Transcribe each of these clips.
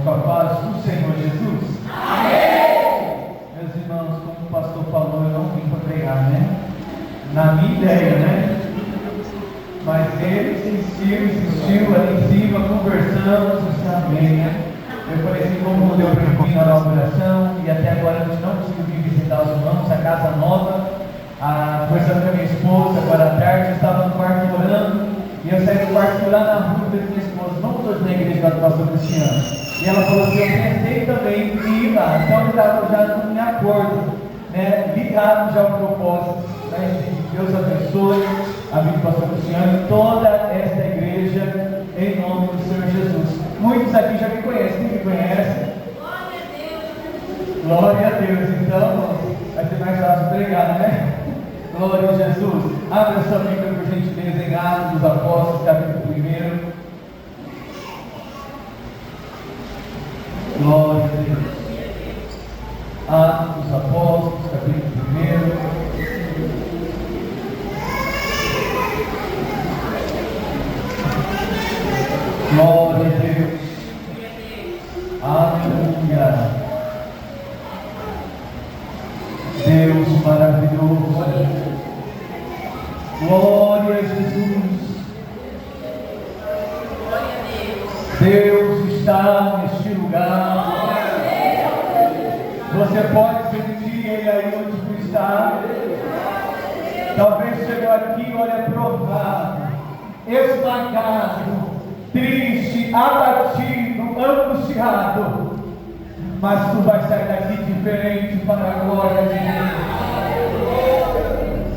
com a paz do Senhor Jesus. Amém! Meus irmãos, como o pastor falou, eu não vim para pregar, né? Na minha ideia, né? Mas ele insistiu ali em cima, conversamos, amém, né? Eu falei assim, como deu para mim na inauguração, e até agora a gente não conseguiu vir visitar os irmãos, a casa nova, conversando com a minha esposa, agora à tarde, eu estava no quarto orando, e eu saí do quarto lá na rua, falei com minha esposa, vamos hoje na igreja lá do pastor Cristiano. E ela falou assim, eu pensei também em ir lá, então eu estava já em acordo, né? Ligado já ao propósito, né? Deus abençoe a vida do pastor Cristiano e toda esta igreja, em nome do Senhor Jesus. Muitos aqui já me conhecem, quem me conhece? Glória a Deus! Glória a Deus, então vai ser mais fácil pregar, né? Glória a Jesus. Abra sua Bíblia por gentileza em Atos dos Apóstolos, capítulo 1. Glória a Deus. Atos dos Apóstolos, capítulo 1. Glória a Deus. Aleluia. Deus maravilhoso. Glória a Jesus. Deus está neste lugar. Você pode sentir Ele aí onde tu está. Talvez chegou aqui, olha, provado, esmagado, triste, abatido, angustiado, mas tu vai sair daqui diferente para a glória de Deus.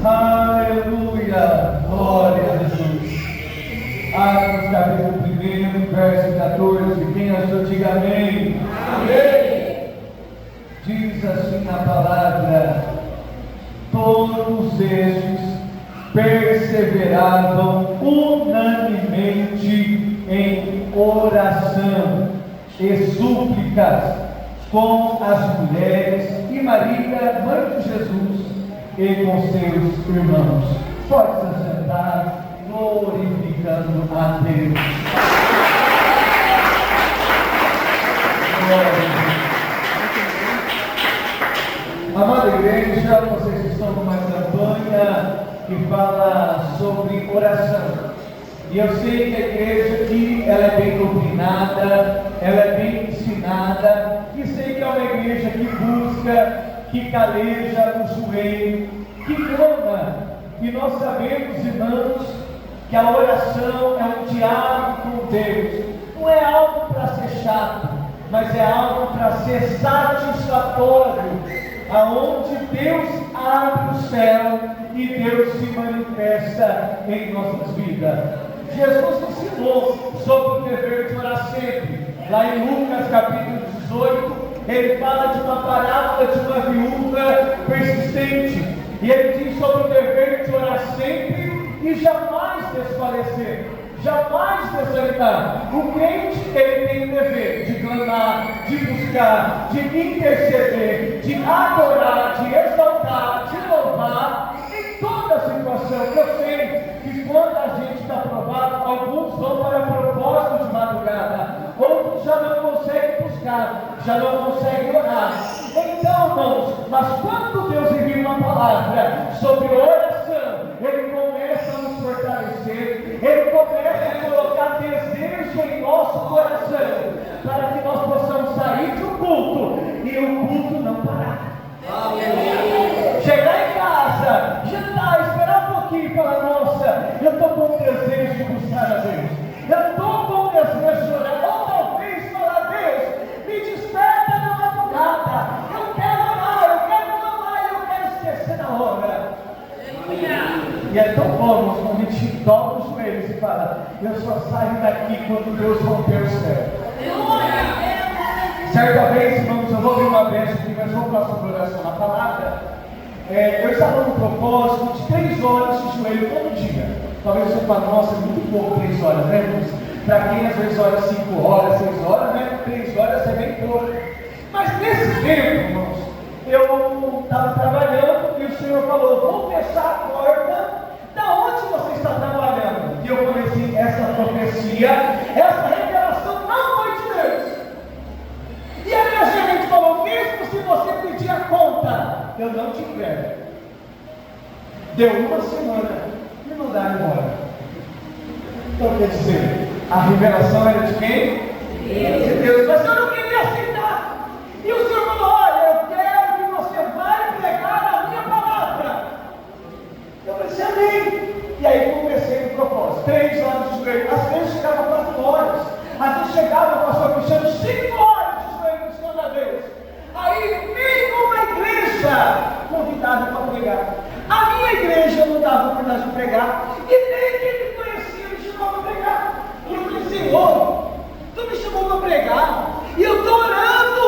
Aleluia, glória a Jesus. Atos capítulo 1, verso 14. Quem achou, diga amém. Amém. Diz assim a palavra: todos estes perseveravam unanimemente em oração e súplicas com as mulheres e Maria, mãe de Jesus, e com seus irmãos. Pode se sentar, glorificando a Deus. Glória a Deus. Amada igreja, vocês estão numa campanha que fala sobre oração. E eu sei que a igreja aqui, ela é bem doutrinada, ela é bem ensinada, e sei que é uma igreja que busca, que caleja o joelho, que clama. E nós sabemos, irmãos, que a oração é um diálogo com Deus. Não é algo para ser chato, mas é algo para ser satisfatório, aonde Deus abre o céu e Deus se manifesta em nossas vidas. Jesus ensinou sobre o dever de orar sempre. Lá em Lucas capítulo 18, ele fala de uma parábola de uma viúva persistente, e ele diz sobre o dever de orar sempre e jamais desfalecer, jamais desanimar. O crente, ele tem o dever de clamar, de buscar, de interceder, de adorar, de exaltar, de louvar em toda situação. Eu sei que quando a gente está provado, alguns vão para propósito de madrugada, outros já não conseguem buscar, já não conseguem orar. Então, irmãos, mas quando Deus envia uma palavra sobre oração, Ele começa a nos fortalecer, Ele começa a colocar desejo em nosso coração, para que nós possamos sair do culto e o culto não parar. Chegar em casa, jantar, esperar um pouquinho e falar: nossa, eu estou com desejo de buscar a Deus, eu estou com desejo de orar, ou talvez falar: Deus, me desperta na madrugada, eu quero orar, eu quero clamar, eu quero esquecer na hora. E é tão bom quando a gente dobra os joelhos e fala: eu só saio daqui quando Deus romper o céu. Certa vez, irmãos, eu vou ver uma vez que nós vamos para a oração na palavra. Eu estava no propósito de 3 horas de joelho todo dia. Talvez você fale: nossa, é muito pouco 3 horas, né, irmãos? Para quem às vezes ora 5 horas, 6 horas, né? 3 horas é bem pouco. Mas nesse tempo, irmãos, eu estava trabalhando e o Senhor falou: vou fechar a porta. Da onde você está trabalhando? E eu falei assim: essa profecia, essa revelação não foi de Deus. Deu uma semana e mandaram embora. Então quer dizer, a revelação era de quem? De Deus. Mas eu não queria aceitar. E o Senhor falou: olha, eu quero que você vai pregar a minha palavra. Eu pensei: amém. E aí comecei o propósito. 3 horas de joelho. Às vezes chegava 4 horas. Às vezes chegava o pastor Cristiano 5 horas de joelho buscando a Deus. Aí veio uma igreja convidada para pregar. A minha igreja não dava oportunidade de pregar. E nem quem me conhecia me chamou para pregar. E eu falei: Senhor, tu me chamou para pregar. E eu estou orando.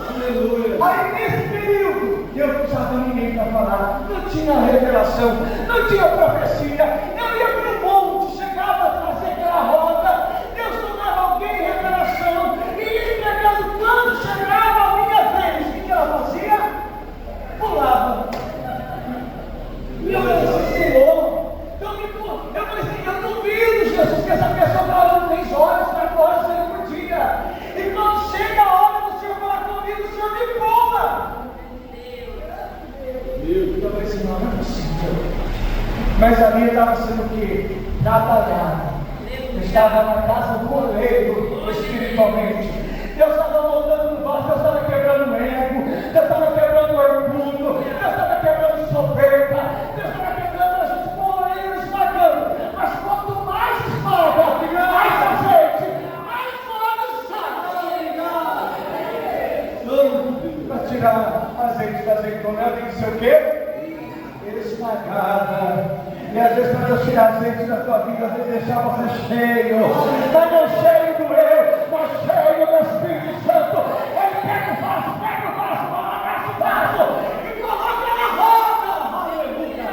Aleluia. Aí nesse período, eu não precisava de ninguém para falar. Não tinha revelação, não tinha profecia. Eu ia para o monte, chegava a trazer aquela roda. Deus tornava alguém em revelação. E ia pregando. Quando chegava a minha vez, o que ela fazia? Pulava. E eu falei: Senhor, eu falei assim: eu duvido, Jesus, que essa pessoa está orando 3 horas, 4 horas por dia. E quando chega a hora do Senhor falar comigo, o Senhor me pula. Eu falei assim: não é possível. Mas ali estava sendo o quê? Trabalhado. Eu estava na casa do oleiro, espiritualmente. Deus estava moldando no vaso, Deus estava quebrando o ego, Deus estava quebrando o orgulho, Deus estava quebrando soberba, Deus estava quebrando a gente com o oleiro esmagando. Mas quanto mais esmaga, mais azeite, mais fora sai. Para tirar azeite da azeitona, tem que ser o quê? Esmagada. E às vezes, para Deus tirar azeite da tua vida, às vezes deixar você cheio, mas não cheio do eu, mas cheio do Espírito Santo. Ele pega o vaso, abraça o vaso e coloca na roda. Aleluia.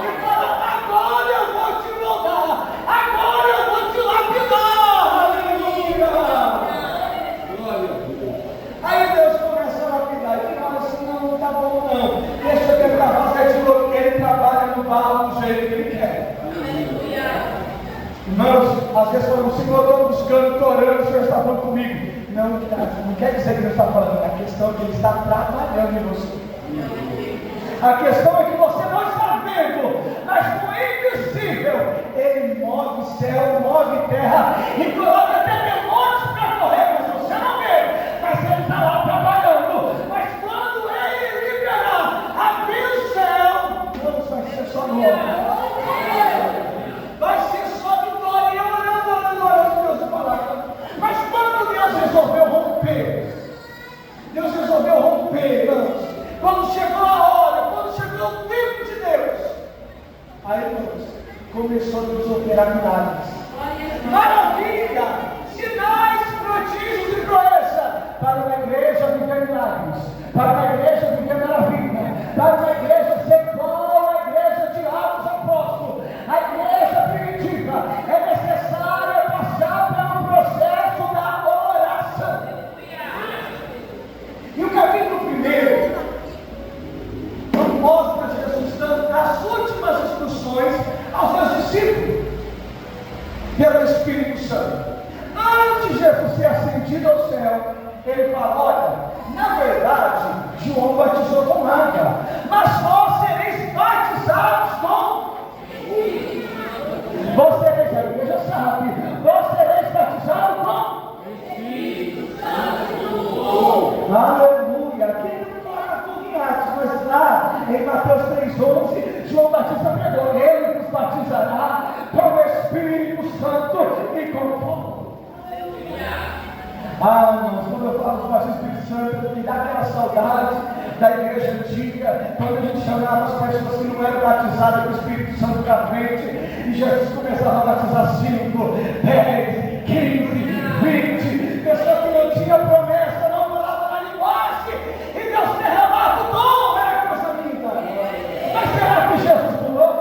E fala: agora eu vou te moldar, agora eu vou te lapidar. Aleluia. Glória a Deus. Aí Deus começa a lapidar e fala assim: não está bom não. Deixa eu quebrar a vaso de louco, ele trabalha no barro do jeito que ele quer. Irmãos, às vezes falamos: Senhor, eu estou buscando, estou orando, o Senhor está falando comigo. Não quer dizer que Deus está falando. A questão é que Ele está trabalhando em você. A questão é que você não está vendo, mas com o invisível Ele move céu, move terra e coloca até demônios para correr, mas você não vê. Mas Ele está lá trabalhando. Mas quando Ele liberar, abrir o céu, não vai ser só glória. Vai ser só vitória. E eu orando, Deus me falava. Mas quando Deus resolveu romper, irmãos, quando chegou a hora, quando chegou o tempo de Deus, aí, irmãos, começou a nos operar milagres. Maravilha! Sinais, prodígios e proeza para uma igreja viver milagres, para uma igreja viver maravilha, para uma igreja ser igual à igreja de Atos Apóstolos, a igreja primitiva. É necessário passar pelo processo da oração. E o capítulo 1 mostra Jesus dando as últimas instruções aos seus discípulos pelo Espírito Santo. Antes de Jesus ser ascendido ao céu, ele fala: olha, na verdade, João batizou com água, mas vós sereis batizados com vocês, a igreja sabe, vós sereis batizados com Espírito Santo. Aleluia. Aqui não fala tudo em Atos, mas lá em Mateus 3,11, João Batista pregou: ele nos batizará com o Espírito Santo e com fogo. Irmãos, quando eu falo do batismo do Espírito Santo, me dá aquela saudade da igreja antiga, quando a gente chamava as pessoas que não eram batizadas com o Espírito Santo para frente, e Jesus começava a batizar 5, 10, 15, 20, pessoas que não tinham promessa, não falavam na linguagem, e Deus derramava o dom, era coisa linda. Mas será que Jesus pulou?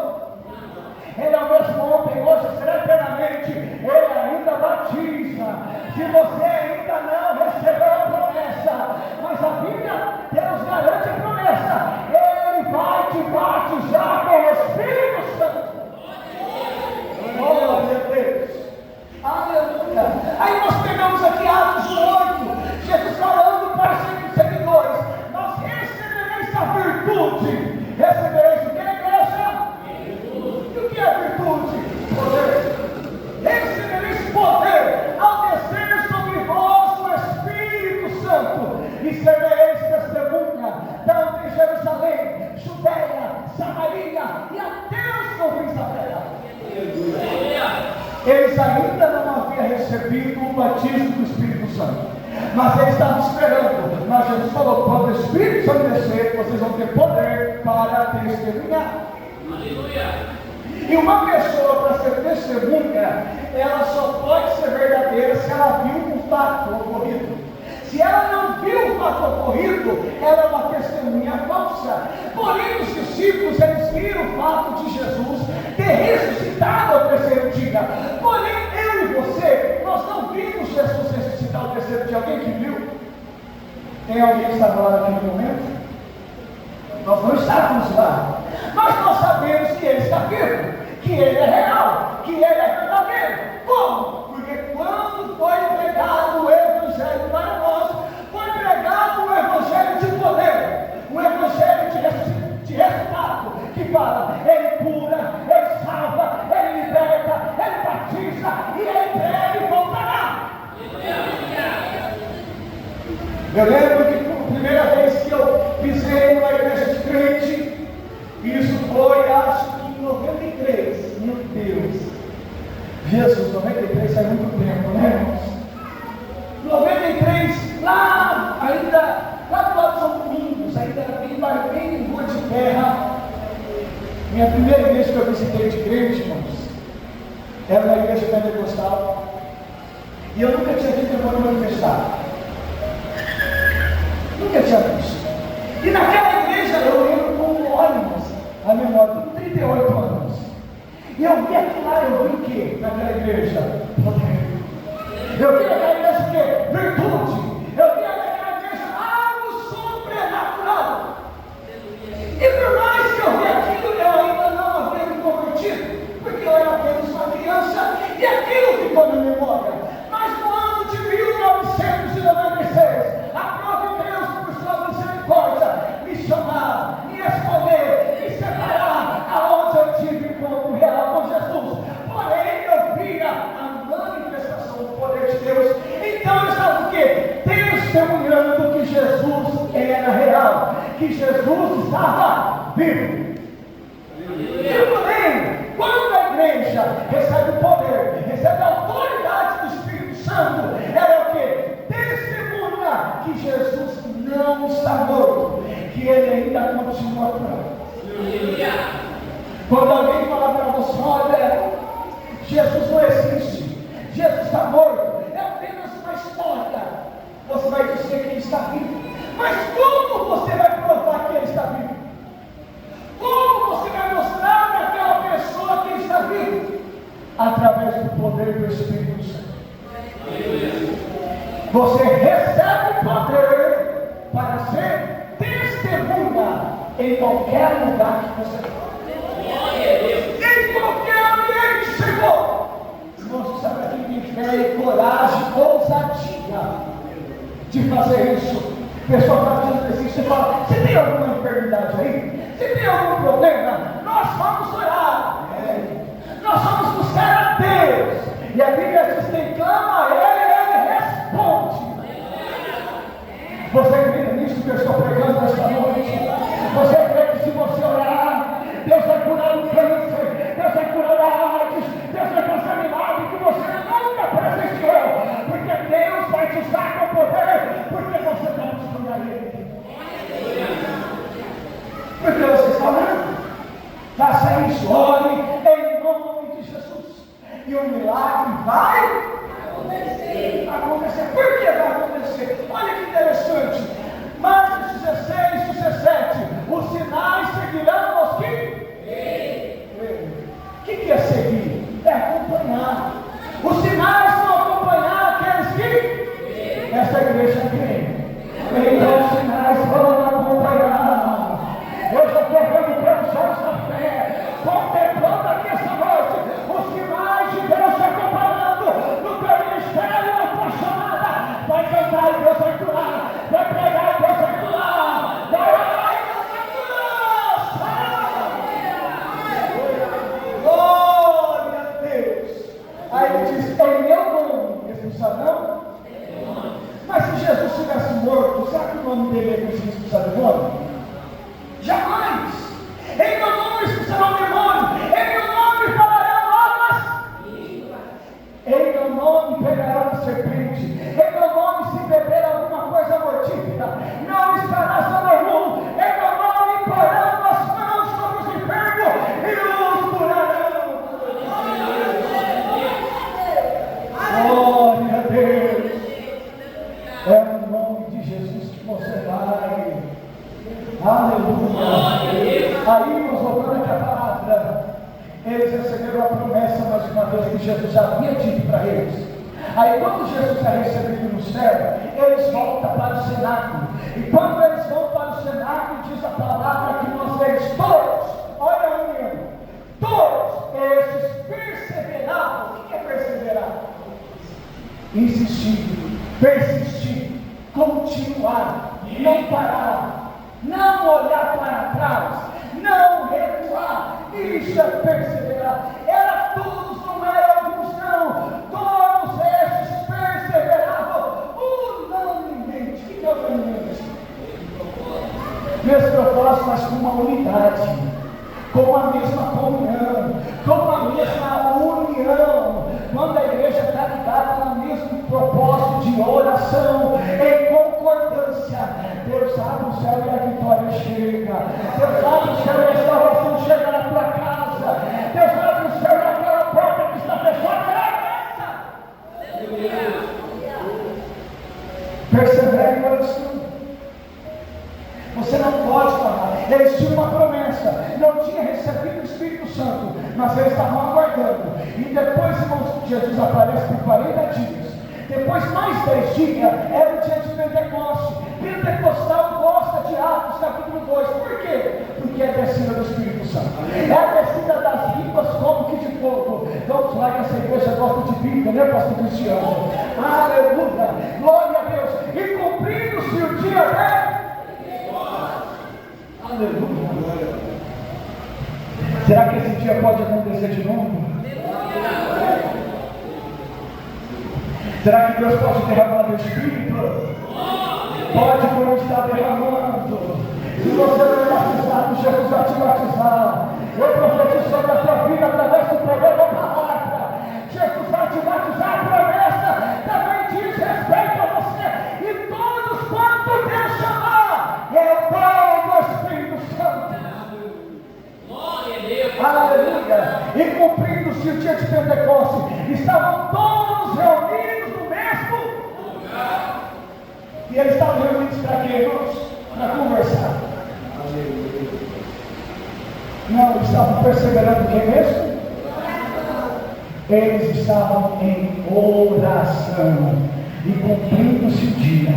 Ele é o mesmo ontem, hoje, será eternamente. Ele ainda batiza. Se você ainda não recebeu a promessa, mas a Bíblia, Deus garante a promessa, Ele vai te batizar com o Espírito Santo. Glória a Deus. Aleluia. batismo do Espírito Santo. Mas eles estavam esperando. Mas Jesus falou: quando o Espírito Santo descer, vocês vão ter poder para testemunhar. Aleluia! E uma pessoa, para ser testemunha, ela só pode ser verdadeira se ela viu um fato ocorrido. Se ela não viu o fato ocorrido, ela é uma testemunha falsa. Porém, os discípulos, eles viram o fato de Jesus ter ressuscitado ao terceiro dia. Porém, eu e você, nós não vimos Jesus ressuscitar ao terceiro dia. Alguém que viu? Tem alguém que estava lá naquele momento? Nós não estávamos lá. Mas nós sabemos que Ele está vivo, que Ele é real, que Ele é verdadeiro. Como? Porque quando foi pregado o Evangelho para nós, foi pregado o Evangelho de poder, o Evangelho de resultado, que fala: Ele cura, Ele salva, Ele liberta, Ele batiza, e Ele breve voltará. Eu lembro que a primeira vez que eu pisei numa igreja de crente, isso foi, acho que em 93, meu Deus, Jesus, 93 é muito tempo, né, irmãos? 93, lá do lado de São Domingos, ainda era bem em rua de terra. Minha primeira igreja que eu visitei de crente, irmãos, era uma igreja pentecostal, e eu nunca tinha visto demônio manifestar. Nunca tinha visto. E naquela igreja eu lembro com ônibus, a memória, com 38 anos. E eu vi aquilo lá, eu vi o quê? Naquela igreja? Poder. Eu vi naquela igreja o quê? Virtude. Eu vi naquela igreja algo sobrenatural. E por mais que eu vi aquilo, eu ainda não havia me convertido, porque eu era apenas uma criança, e aquilo ficou na memória. Mas no ano de 1996, a própria Deus, por sua misericórdia, me chamar, me escolher, me separar, aonde eu tive encontro real com Jesus. Porém, eu via a manifestação do poder de Deus. Então eu estava o quê? Testemunhando que Jesus era real, que Jesus estava vivo. E porém, quando a igreja recebe o poder, recebe a autoridade do Espírito Santo, ela é o quê? Testemunha que Jesus não está morto, que Ele ainda continua pronto. Quando alguém fala para você: olha, Jesus não existe, Jesus está morto, é apenas uma história, você vai dizer que Ele está vivo. Mas como você vai provar que Ele está vivo? Como você vai mostrar para aquela pessoa que Ele está vivo? Através do poder do Espírito Santo. Você recebe o poder para ser testemunha em qualquer lugar que você for. Em qualquer ambiente que chegou. Irmãos, sabe aqui tem fé e coragem, ousadia de fazer isso. O pessoal está dizendo assim, você fala: você tem alguma enfermidade aí? Você tem algum problema? Nós vamos orar. Nós vamos buscar a Deus. E a Bíblia diz: quem clama a Ele responde. Você crê nisso que eu estou pregando esta noite? Você crê que se você orar, Deus vai curar o câncer, Deus vai curar a AIDS, Deus vai fazer milagre que você nunca presenciou? Porque Deus vai te usar com poder, porque você está buscando a Ele. Porque você está orando. Faça isso, ore em nome de Jesus. E o milagre vai acontecer. Por que vai acontecer? Olha que interessante. Marcos 16, 17. Os sinais seguirão os que? O que é seguir? É acompanhar. Os sinais vão acompanhar aqueles que? Essa igreja crê. Então os sinais vão acompanhar. Eu já estou vendo pelos olhos da fé, contemplando aqui essa noite os sinais de Deus se acompanhando no teu ministério, na tua chamada. Vai cantar e Deus vai curar, vai pregar e Deus vai curar, vai orar e Deus vai curar. Glória a Deus. Aí ele diz: em meu nome expulsar não? Mas se Jesus tivesse morto, será que o nome dele ia conseguir expulsar demônio? Jamais! Em meu nome expulsará o demônio, em meu nome falarão novas línguas, em meu nome pegarão a serpente. É no nome de Jesus que você vai. Aleluia. Aí nós voltando aqui a palavra. Eles receberam a promessa mais uma vez que Jesus já havia dito para eles. Aí quando Jesus é recebido no céu, eles voltam para o cenáculo. E quando eles vão para o cenáculo, diz a palavra que nós vemos todos, olha a união, todos esses perseveravam. O que é perseverar? Insistir, persistir, continuar, não parar, não olhar para trás, não recuar. Isso é perseverar. Era todos, não era alguns não. Todos esses perseveravam unanimemente. O que é unanimemente? Mesmo propósito, mas com uma unidade, com a mesma comunhão, com a mesma união. Quando a igreja está ligada no mesmo propósito de oração, em concordância, Deus abre o céu e a vitória chega. Deus abre o céu e a salvação chega na tua casa. Deus abre o céu e aquela porta que está fechada é aberta. Persevere em oração. Você não pode parar. Eles tinham uma promessa, não tinha recebido o Espírito Santo, mas eles estavam aguardando. E depois, irmãos, Jesus aparece por 40 dias. Depois, mais 10 dias, era o dia de Pentecostes. Pentecostal gosta de Atos capítulo 2. Por quê? Porque é a descida do Espírito Santo. É a descida das línguas como que de fogo. Vamos lá que essa igreja gosta de Bíblia, né, pastor Cristiano? Aleluia, glória a Deus. E cumprindo-se o dia dele. Aleluia. Será que esse dia pode acontecer de novo? Será que Deus pode derramar do Espírito? Pode, como está derramando. Se você não é batizado, Jesus vai te batizar. Eu profetizo sobre a tua vida através do poder da palavra. Jesus vai te batizar. A promessa também diz respeito a você. E todos quanto Deus chamar, é o dom do Espírito Santo. Glória a Deus. Aleluia. E cumprindo-se o dia de Pentecostes, estavam todos reunidos no mesmo lugar. E eles estavam reunidos para quê, irmãos? Para conversar. Aleluia. Não, eles estavam perseverando o que mesmo? Eles estavam em oração. E cumprindo-se o dia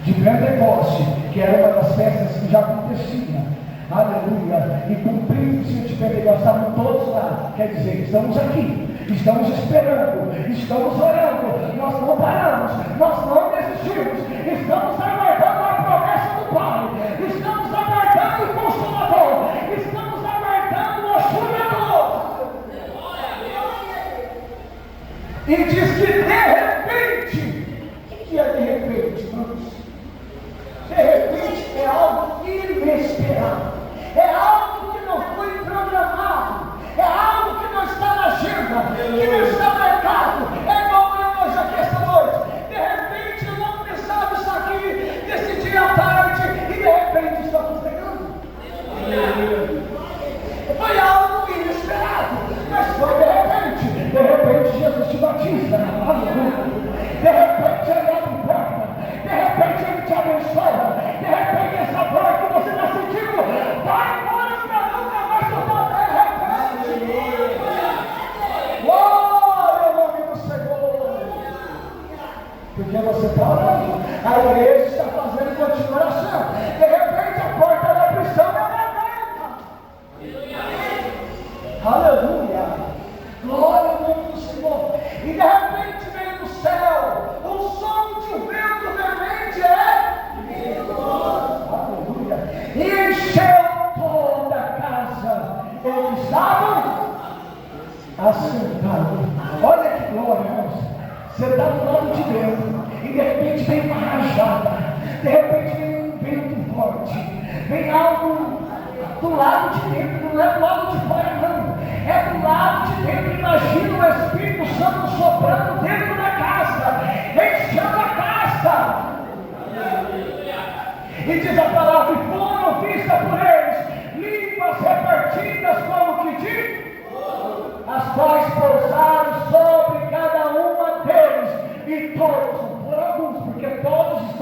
de Pentecostes, que era uma das festas que já acontecia. Aleluia. E cumprindo-se o dia de Pentecostes, estavam todos lá. Quer dizer, estamos aqui, estamos esperando, estamos orando, nós não paramos, nós não desistimos, estamos aguardando a promessa do Pai, estamos aguardando o Consolador, estamos aguardando o Ajudador. E diz que de repente, o que é de repente, irmãos? De repente é algo inesperado, é algo que não foi programado, é algo que não está na agenda, que não está marcado. É igual eu hoje aqui esta noite. De repente eu não pensava isso aqui, decidi à tarde e de repente estamos chegando. Foi algo inesperado, mas foi de repente. De repente Jesus te batiza. De repente ele abre porta. De repente ele te abençoa. De repente essa dor que você está sentindo vai embora para nunca mais voltar. De repente. Glória ao nome do Senhor. Porque você está orando. A igreja está fazendo continuação. De repente a porta da prisão é aberta. Aleluia. Glória ao nome do Senhor. E de repente vem do céu o som de um vento veemente. Aleluia. E encheu toda a casa. Eles estavam assentados. Olha que glória, irmãos. Você está do lado de Deus. E de repente vem uma rajada. De repente vem um vento forte. Vem algo do lado de dentro. Não é do lado de fora, não. É do lado de dentro. Imagina o Espírito Santo soprando dentro da casa, enchendo a casa. E diz a palavra: e foram vistas por eles línguas repartidas como que diz, as quais pousaram sobre cada uma deles, e todos, por alguns, porque todos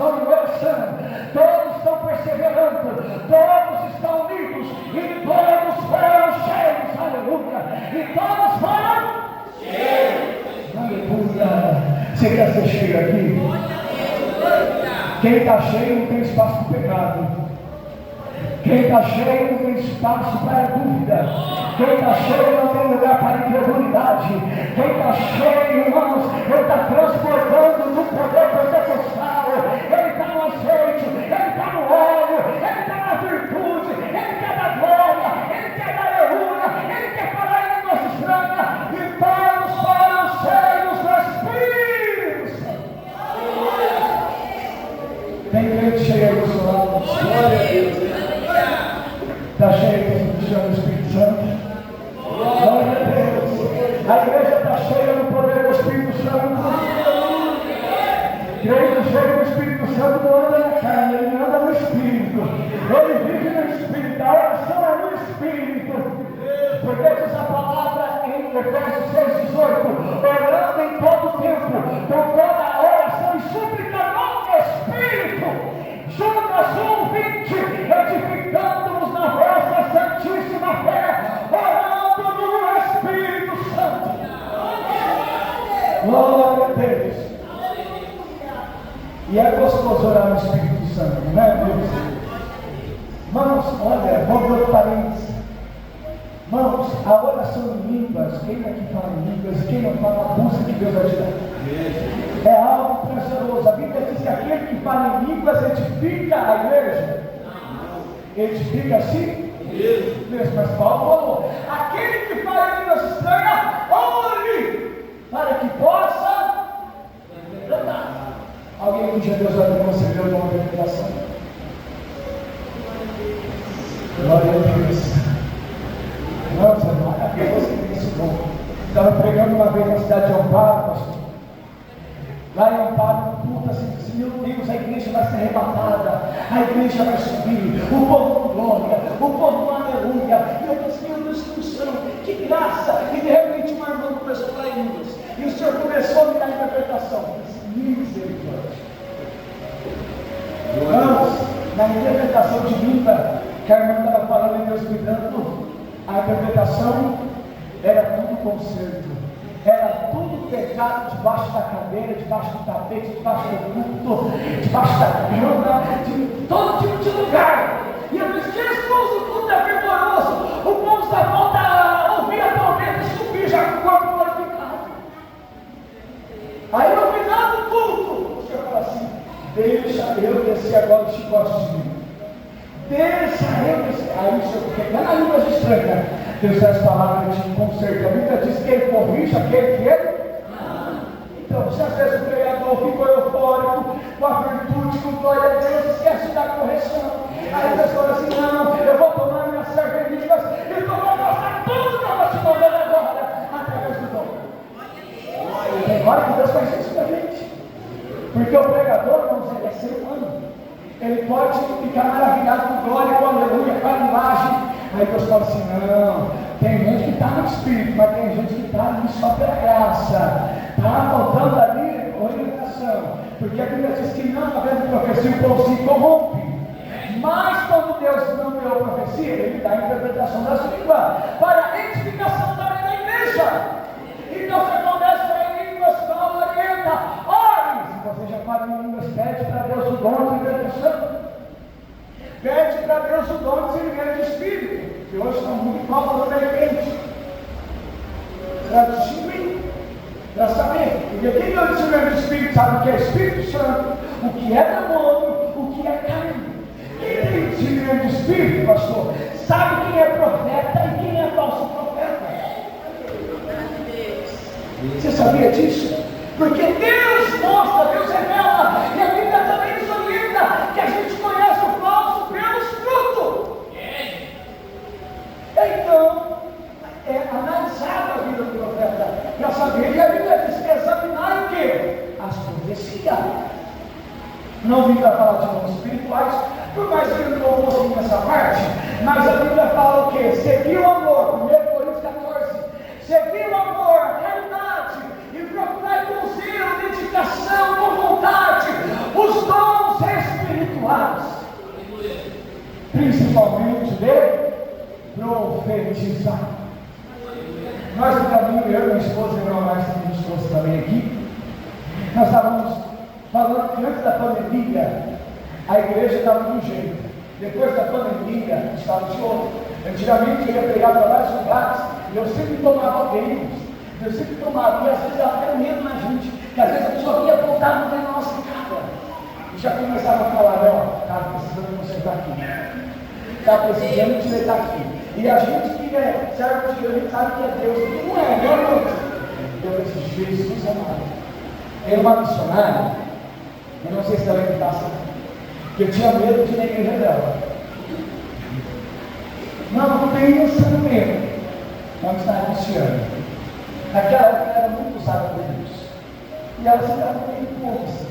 cheio aqui? Quem está cheio não tem espaço para o pecado. Quem está cheio não tem espaço para a dúvida. Quem está cheio não tem lugar para a incredulidade. Quem está cheio, irmãos, ele está transbordando do poder pentecostal. Ele está no azeite, ele está no óleo, ele está na virtude, ele quer da glória, ele quer da aleluia, ele quer falar em língua estranha. E todos foram cheios do Espírito Santo. Tem crente cheio aí do seu lado? Glória a Deus. Está cheio do Espírito Santo? Glória a Deus. A igreja está cheia do poder do Espírito Santo. Igreja cheia do Espírito Santo não anda na carne, ele anda no Espírito. Ele vive no Espírito. A oração é no Espírito. Porque diz a palavra em Efésios 6,18: orando em todo tempo, com toda a oração e súplica no Espírito. Judas 1:20, edificando-nos na vossa santíssima fé, orando no Espírito Santo. Glória a Deus. E é gostoso orar no Espírito Santo, não é, Deus? Irmãos, olha, vamos ver o parênteses. Irmãos, a oração em línguas, quem aqui fala em línguas, quem não fala, busca que Deus vai te dar. É algo prazeroso. A Bíblia diz que aquele que fala em línguas edifica a igreja. Edifica assim? Mesmo, mas Paulo falou: aquele que fala em línguas estranhas, ore para que possa interpretar. Alguém que já Deus vai conceder uma interpretação? Glória a Deus. Nossa, glória a Deus que tem esse dom. Estava pregando uma vez na cidade de Amparo, pastor. Lá em Amparo, um culto assim, meu Deus, a igreja vai ser arrebatada, a igreja vai subir, o povo com glória, o povo com aleluia. E eu pensei, meu Deus, que unção, que graça. E de repente uma irmã começou a falar em línguas. E o Senhor começou a me dar a interpretação. Misericórdia. Irmãos, na interpretação de língua, que a irmã estava falando em Deus me dando, a interpretação era tudo conserto. Era tudo pecado debaixo da cadeira, debaixo do tapete, debaixo do culto, debaixo da cama, de todo tipo de lugar. E eu disse: Jesus, o culto é vigoroso. O povo só volta a ouvir a trombeta e subir já com o corpo glorificado. Aí no final do culto, o Senhor fala assim: deixa eu descer agora o chicotinho. Deixa eu descer. Aí o Senhor fica na língua estranha. Deus as palavras de conserto. A Bíblia diz que ele corrige aquele que ele. Então, se às vezes o pregador ficou eufórico com a virtude, com glória a Deus, esquece da correção. Aí a pessoa fala assim: não, eu vou tomar minha cerveja e tu vai mostrar tudo que eu vou te mandando agora, através do dom. Tem hora que Deus faz isso com a gente. Porque o pregador, irmãos, ele é ser humano. Ele pode ficar maravilhado com glória, com aleluia, com a linguagem. Aí Deus fala assim: não, tem gente que está no Espírito, mas tem gente que está ali só pela graça. Está faltando ali orientação. Porque a Bíblia diz que não havendo profecia, o povo se corrompe. Mas quando Deus não deu profecia, ele dá a interpretação das línguas para a edificação também da igreja. Então você começa em línguas, fala, orienta, ore. Se você já fala em línguas, pede para Deus o dom de interpretação. Pede para Deus o dom de discernimento de espírito, que hoje está muito falta do repente. Para distinguir, para saber. Porque quem é o discernimento de espírito sabe o que é Espírito Santo, o que é demônio, o que é carne. Quem tem discernimento de espírito, pastor, sabe quem é profeta e quem é falso profeta. Você sabia disso? Porque Deus mostra, Deus revela, e a Bíblia também nos orienta que a gente conhece o falso pelos frutos. Então, é analisar a vida do profeta para saber que a Bíblia diz que examinar o quê? As profecias. Não vim para falar de dons espirituais, por mais que eu não fosse nessa parte, mas a Bíblia fala o quê? Seguir o amor, 1 Coríntios 14, seguir o amor, a caridade, e procurar com zelo, dedicação, com vontade, os dons espirituais, principalmente de profetizar. Nós no caminho, eu e minha esposa, e minha mais que minha esposa também aqui, Nós estávamos falando que antes da pandemia, a igreja estava de um jeito. Depois da pandemia, estava de outro. Antigamente eu ia pregar para vários lugares e eu sempre tomava bem. Eu sempre tomava, e às vezes dava até medo na gente, que às vezes a pessoa ia apontar no meio da nossa cara. E já começava a falar, ó, está precisando de você estar aqui. Está precisando de você estar aqui. E a gente que é servo de Deus, a gente sabe que é Deus, e não é, não é. Eu disse, Jesus amado. Tem uma missionária, eu não sei se ela é que passa, que eu tinha medo de ir na igreja dela. Não pensa no medo. Onde está a Cristiane? Naquela época ela era muito usada por Deus. E ela se dava muito pouco assim.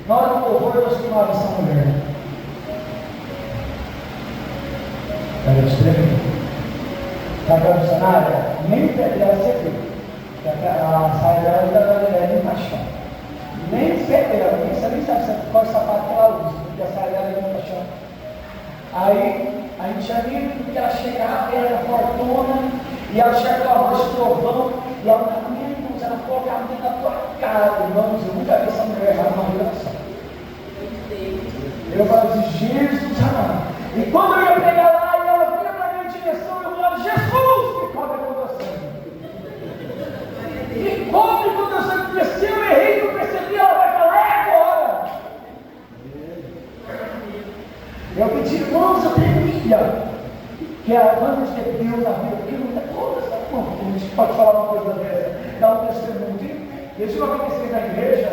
Na hora do louvor eu chamava essa mulher. Ela escreveu. Naquela missionária, nem perto dela você viu. A saia dela era em paixão. Nem perto dela, nem sabe qual sapato que ela usa, porque a saia dela era em paixão. Aí a gente já viu que ela chegava, ela era fortuna, e ela chegava com a voz de trovão, e ela falava, minha irmãos, ela colocava dentro da tua cara, irmãos, eu nunca vi essa mulher errar numa relação. Eu falei assim, Jesus amado. E quando eu ia pregar lá, e ela vinha para a minha direção, eu falava, Jesus, me cobre com você. Me cobre com você, porque se eu errei, não percebi, ela vai falar, é agora. Eu pedi, irmãos, eu temia que a banda de Deus na vida, porque não é toda essa conta. A gente pode falar uma coisa dessa, dar um testemunho. Isso não aconteceu na igreja,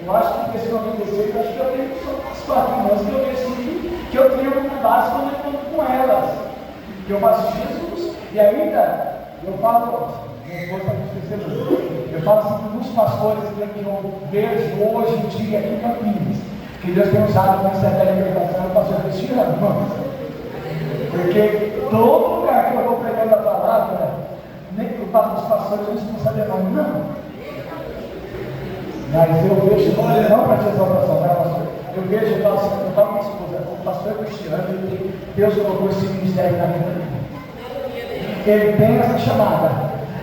eu acho que isso não aconteceu, eu acho que eu tenho as 4 irmãs que eu decidi que eu tenho uma base quando eu encontro com elas. Que eu faço Jesus, e ainda eu falo, minha esposa está me esquecendo, eu falo assim para muitos pastores que eu vejo hoje em dia aqui em Campinas, que Deus tem usado para certa libertação, o pastor Cristiano, irmãos. Porque todo lugar que eu vou pregando a palavra, nem que eu falo dos pastores, eles não sabem mais, não. Mas eu vejo, não para te exaltação, né, pastor? Eu vejo, eu falo assim, eu falo com a minha esposa, o pastor Cristiano, Deus colocou esse ministério na vida dele. Ele tem essa chamada,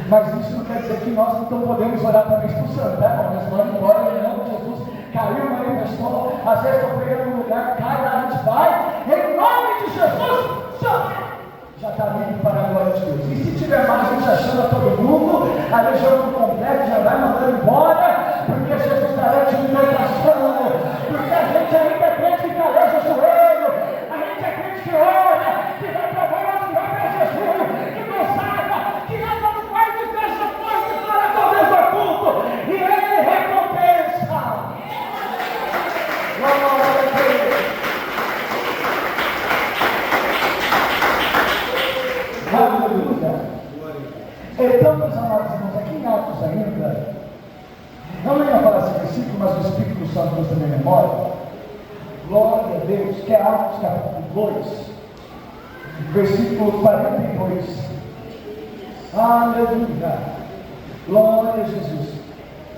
mas isso não quer dizer que nós não podemos orar para a expulsão, tá? Nós vamos embora, em nome de Jesus, caiu uma aí na escola, às vezes estou pregando num lugar, cai lá, a gente vai, em nome de Jesus, já está vindo para a glória de Deus. E se tiver mais, a gente já chama todo mundo, a legião completa já vai mandando embora, porque Jesus garante libertação, porque a gente ainda é crente que caleja o joelho, a gente é crente que ora, que vai para fora, que vai para Jesus, que não saiba, que anda no quarto e fecha a porta e fala com Deus do culto, e Ele recompensa. Glória a Deus. Aleluia. Então, meus amados irmãos, aqui em Atos ainda, não ia falar esse versículo, mas o Espírito Santo trouxe a minha memória. Glória a Deus, que é Atos capítulo 2, versículo 42. Aleluia. Glória a Jesus.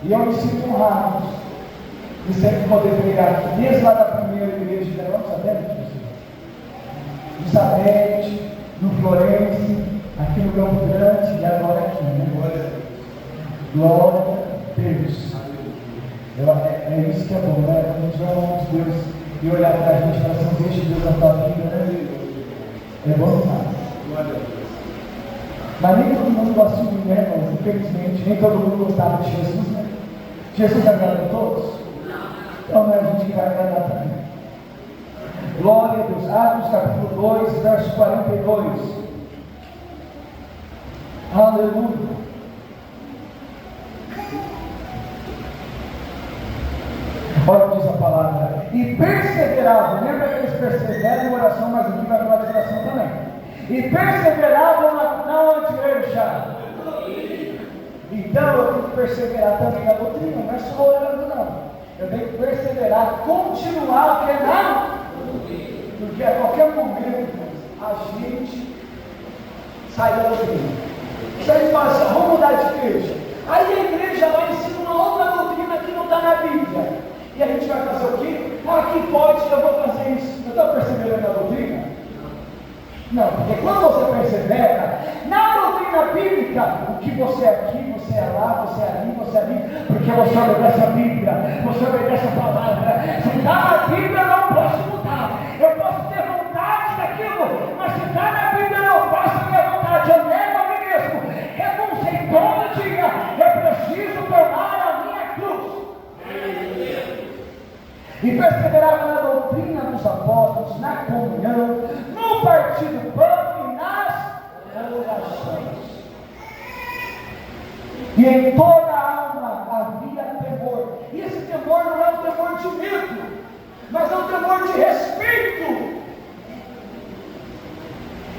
E eu me sinto honrado de sempre poder pregar, desde lá da primeira igreja de Leão, sabendo disso? Isabete, no Florense, aqui no Campo Grande e agora aqui, né? Glória a Deus. É isso que é bom, né? Quando a gente vai amar Deus e olhar para a gente e falar assim, deixa Deus na tua vida, né? É bom demais. Mas nem todo mundo gosta de mim, né, irmãos? Infelizmente, nem todo mundo gostava de Jesus, né? Jesus agrada a todos? Então não é a gente que vai agradar também. Glória a Deus. Atos capítulo 2, verso 42. Aleluia. Olha o que diz a palavra. E perseveravam, lembra que eles perseveram em oração, mas aqui vai falar de oração também. E perseveravam na onde já. Então eu tenho que perseverar também na doutrina, não é só orando não. Eu tenho que perseverar, continuar, porque não. Porque a qualquer momento a gente sai da doutrina. Então eles falam assim, vamos mudar de igreja. Aí a igreja vai ensinar uma outra doutrina que não está na Bíblia. E a gente vai fazer o quê? Aqui pode, eu vou fazer isso. Eu estou perseverando na doutrina? Não, porque quando você persevera na doutrina bíblica, o que você é aqui, você é lá, você é ali, porque você obedece a Bíblia. Bíblia, você obedece a palavra. Se está na Bíblia, eu não posso mudar. Eu posso ter vontade daquilo, mas se está na Bíblia, eu não faço a minha vontade. Eu nego a mim mesmo. Renuncio todo dia. Eu preciso tomar a minha cruz. E perseverava na doutrina dos apóstolos, na comunhão, no partir do pão e nas orações. E em toda a alma havia temor. E esse temor não é um temor de medo, mas é um temor de respeito.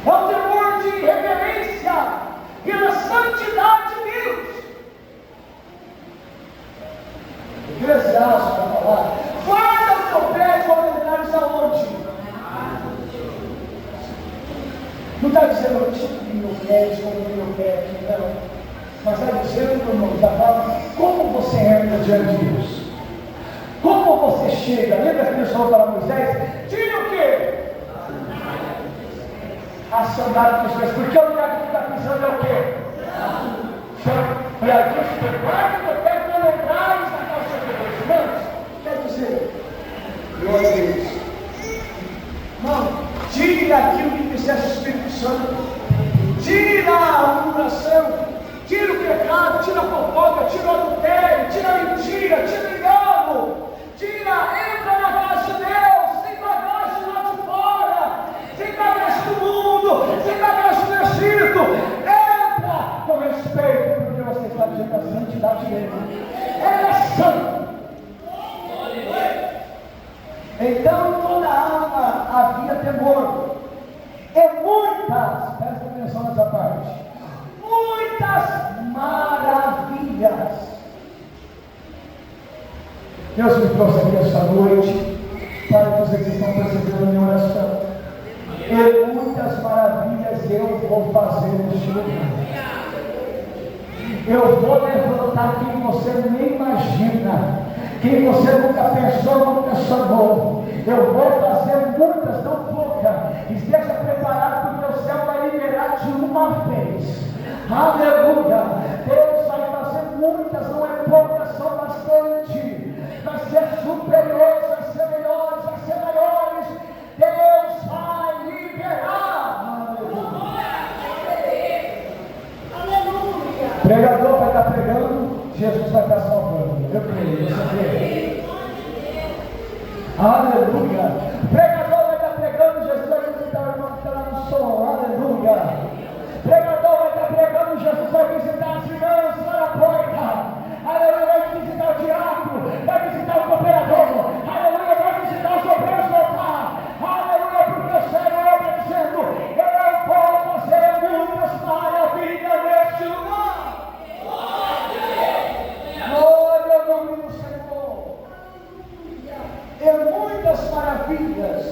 É um temor de reverência pela santidade de Deus. Eclesiastes vai falar: guarda o teu pé quando entrares aonde? Não está dizendo eu tive meu pé, escondi meu pé aqui, não. Mas está dizendo, meu irmão, está falando como você entra diante de Deus. Como você chega. Lembra que Deus falou para Moisés? Tira o quê? A sandália dos pés. Porque o lugar que está pisando é o quê? E aí Deus guarda o teu pé quando entrares na casa de Deus. Quer dizer, glória a Deus. Não, tire aquilo que fizesse o Espírito Santo. Tira a murmuração. Tira o pecado, tira a fofoca, tira o adultério, tira a mentira, tira o engano. Entra na casa de Deus, sem bagagem lá de fora, sem bagagem do mundo, sem bagagem do Egito. Entra com respeito, porque você está diante da santidade dele. Ele é santo. Então toda a alma havia temor. E muitas, presta atenção nessa parte, muitas maravilhas. Deus me trouxe aqui esta noite para que vocês estão percebendo a minha oração. E muitas maravilhas eu vou fazer no seu lugar. Eu vou levantar quem você nem imagina, quem você nunca pensou, nunca sonhou. Eu vou fazer muitas, não poucas. Esteja preparado, porque o céu vai liberar de uma vez. Aleluia! Deus vai fazer muitas, não é poucas, são bastante. Vai ser superiores, vai ser melhores, vai ser maiores. Deus vai liberar. Aleluia! O pregador vai estar pregando, Jesus vai estar salvando. Eu creio, você crê? Aleluia! O pregador vai estar pregando, Jesus vai visitar o irmão que está lá no som. Aleluia! O pregador vai estar pregando, Jesus vai visitar as irmãs lá na porta. Aleluia! Vai visitar o diácono, vai visitar o cooperador. Aleluia! Vai visitar os obreiros do altar. Aleluia! Porque o Senhor está dizendo: eu vou fazer muitas maravilhas neste lugar. Glória ao nome do Senhor. E muitas maravilhas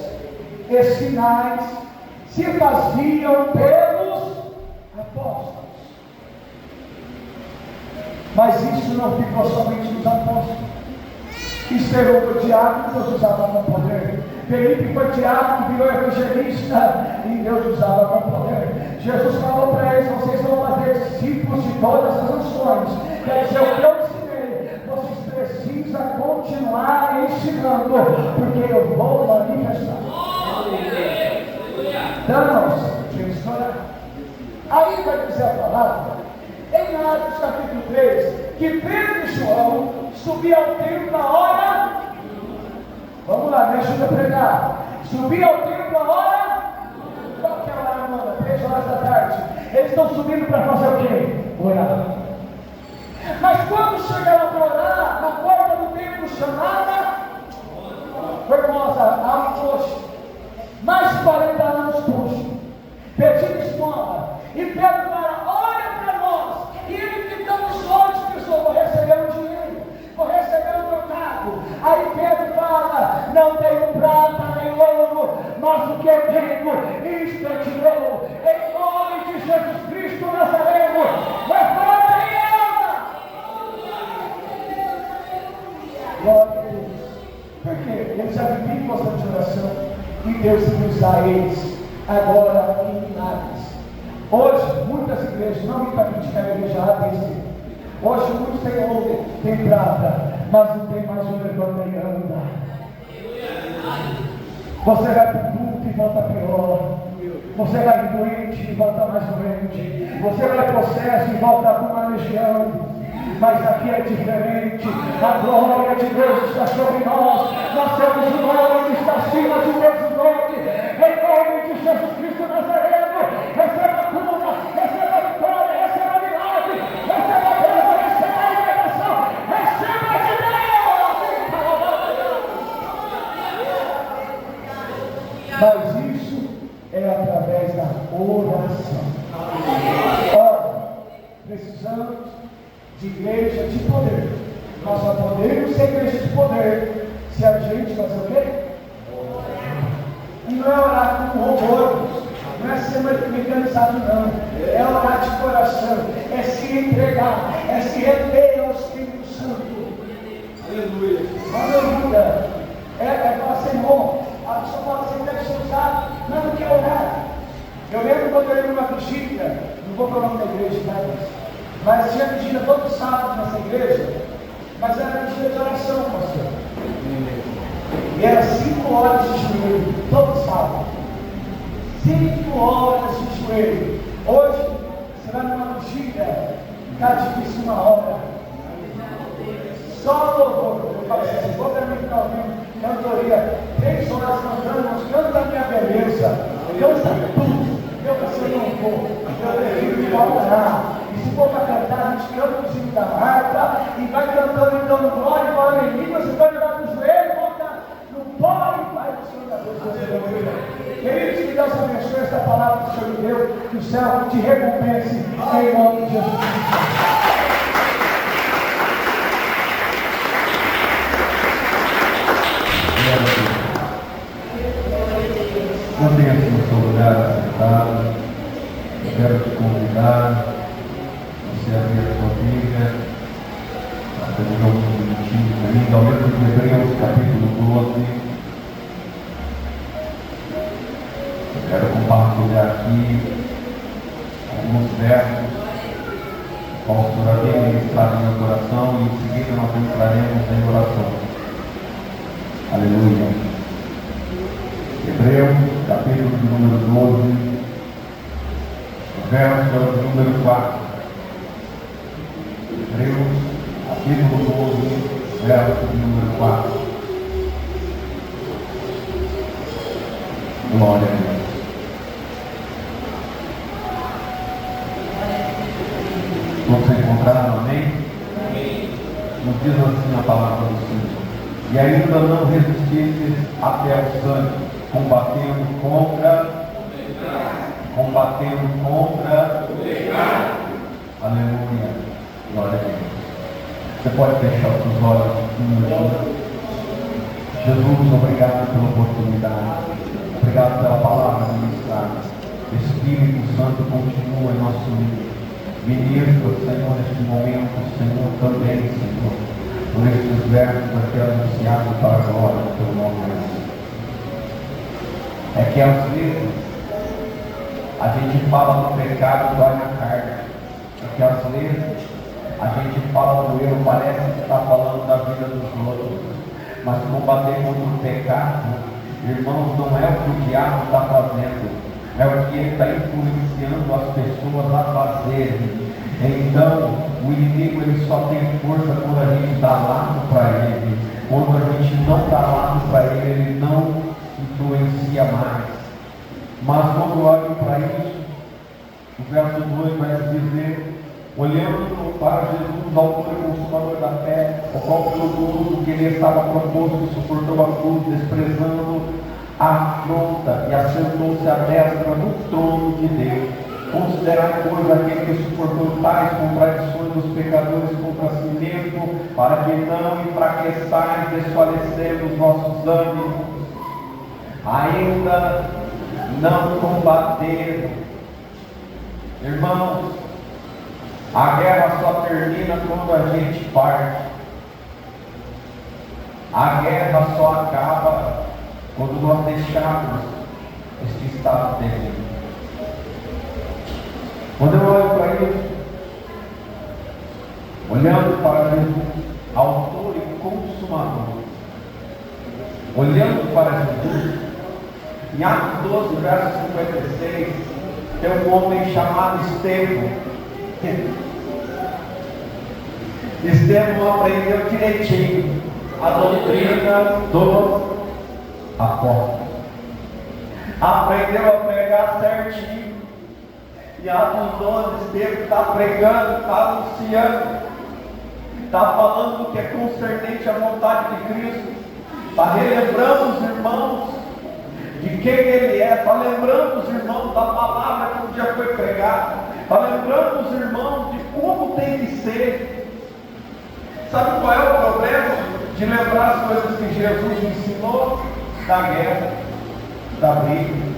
e sinais se faziam pelos apóstolos. Mas isso não ficou somente nos apóstolos. Estevão foi diácono, Deus usava com poder. Felipe foi diácono, virou evangelista, e Deus usava com poder. Jesus falou para eles: vocês vão fazer discípulos de todas as nações. Quer dizer, o que eu ensinei, vocês precisam continuar ensinando, porque eu vou manifestar. Então, gente, aí vai dizer a palavra, em Atos capítulo 3, que Pedro e João subiam ao templo na hora. Vamos lá, me ajuda a pregar. Subiam ao templo na hora. Qual que é a hora, mano? 3 horas da tarde. Eles estão subindo para fazer o quê? Orar. Mas quando chegaram para orar, na porta do templo chamada Formosa, a Coxa, mais de 40 anos puxo, pedindo esmola. E Pedro fala: olha para nós. E ele ficamos longe, pessoal, vou receber um dinheiro, vou receber um trocado. Aí Pedro fala: não tenho prata nem ouro, mas o que eu tenho, isto eu te dou. Em nome de Jesus Cristo Nazareno, levanta e anda. Glória a Deus. Por quê? Eles já viviam constante oração e Deus ia usar eles agora em milagres. Hoje, muitas igrejas, não me para criticar a igreja ABC. Hoje, muitos têm ouro, têm prata, mas não tem mais um levanta e anda. Você vai para o culto e volta pior. Você vai doente e volta mais doente. Você vai possesso e volta com uma legião. Mas aqui é diferente. A glória de Deus está sobre nós. Nós temos um nome que está acima de todos os nomes. Em nome de Jesus Cristo Nazareno, receba a cura, receba a vitória, receba a milagre, receba a bênção, receba a liberação, receba de Deus. Mas isso é através da oração. Ora, precisamos de igreja de poder. Nós só podemos ser igreja de poder se a gente fazer o quê? E não é orar com robôs, não é ser mecanizado, não. É orar de coração, é se entregar, é se render ao Espírito Santo. Aleluia. Aleluia. É falar assim, irmão, a pessoa fala assim, deve ser usado, não do que orar. Eu lembro quando eu ia numa vigília, não vou falar da igreja, mas tinha vigília todo sábado nessa igreja, mas era vigília de oração, pastor. E era 5 horas de joelho, todo sábado. 5 horas de joelho. Hoje, você vai numa vigília, está difícil 1 hora. Só louvor. Eu falei assim, vou terminar ouvindo cantoria, 3 horas cantando, mas canta a minha beleza, canta tudo. Eu pensei, não vou, eu prefiro orar. E se for para cantar, a gente canta o sino da harpa e vai cantando então no glória e glória em língua. Você pode levar para o joelho, voltar no pó e vai para o Senhor da Deus. Queridos, que Deus abençoe esta palavra que o Senhor me deu, que o céu te recompense em nome de Jesus. Mantenha-se no seu lugar sentado. Eu quero te convidar a você abrir a sua Bíblia, a fazer um minutinho comigo, ao livro de Hebreus, capítulo 12. Eu quero compartilhar aqui alguns versos, qual o Senhor havia ministrado em meu coração, e em seguida nós entraremos em oração. Aleluia. Hebreus, capítulo de número 12, verso de número 4. Hebreus, capítulo 12, verso de número 4. Glória a Deus. Todos encontraram, amém? Nos diz assim a palavra do Senhor. E ainda não resististes até o sangue, combatendo contra o pecado. Aleluia. Glória a Deus. Você pode fechar os seus olhos um minuto. Jesus, obrigado pela oportunidade. Obrigado pela palavra ministrada. Espírito Santo continua em nosso meio. Ministra, Senhor, neste momento, Senhor, também, Senhor, por estes versos aqui anunciados para a glória do teu nome, Jesus. É que às vezes a gente fala do pecado, dói na carne. É que às vezes a gente fala do erro, parece que está falando da vida dos outros. Mas combater contra o pecado, irmãos, não é o que o diabo está fazendo, é o que ele está influenciando as pessoas a fazerem. Então, o inimigo ele só tem força quando a gente dá lado para ele. Quando a gente não dá lado para ele, ele não influencia mais. Mas quando olho para isso, o verso 2 vai dizer: olhando para Jesus, autor e consumador da fé, o qual pelo tudo que ele estava proposto e suportou a cruz, desprezando a afronta, e assentou-se à destra do trono de Deus. Considerai, pois, aquele que suportou tais contradições dos pecadores contra si mesmo, para que não enfraqueçais, desfalecendo os vossos ânimos. Ainda não combateram. Irmãos, a guerra só termina quando a gente parte. A guerra só acaba quando nós deixarmos este estado terrível. Quando eu olho para isso, olhando para Jesus, autor e consumador. Olhando para Jesus, em Atos 12, verso 56, tem um homem chamado Estevão. Estevão aprendeu direitinho a doutrina dos apóstolos. Aprendeu a pregar certinho. E Atos 12, Estevão está pregando, está anunciando, está falando do que é concernente à vontade de Cristo, está relembrando os irmãos de quem Ele é, está lembrando os irmãos da palavra que um dia foi pregada, está lembrando os irmãos de como tem que ser. Sabe qual é o problema de lembrar as coisas que Jesus ensinou? Da guerra, da briga.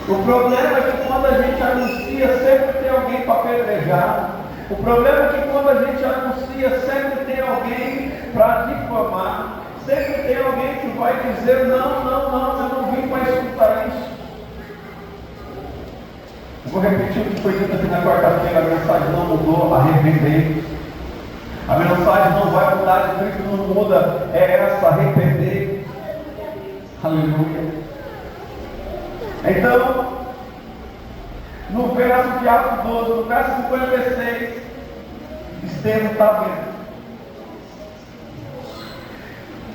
O problema é que quando a gente anuncia, sempre tem alguém para apedrejar. O problema é que quando a gente anuncia, sempre tem alguém para difamar. Sempre tem alguém que vai dizer, não, eu não vim para escutar isso. Eu vou repetir o que foi dito aqui na quarta-feira, a mensagem não mudou, arrepender. A mensagem não vai mudar, de Cristo não muda, é essa, arrepender. Aleluia. Então, no verso de Atos 12, no verso 56, Estevão está vendo.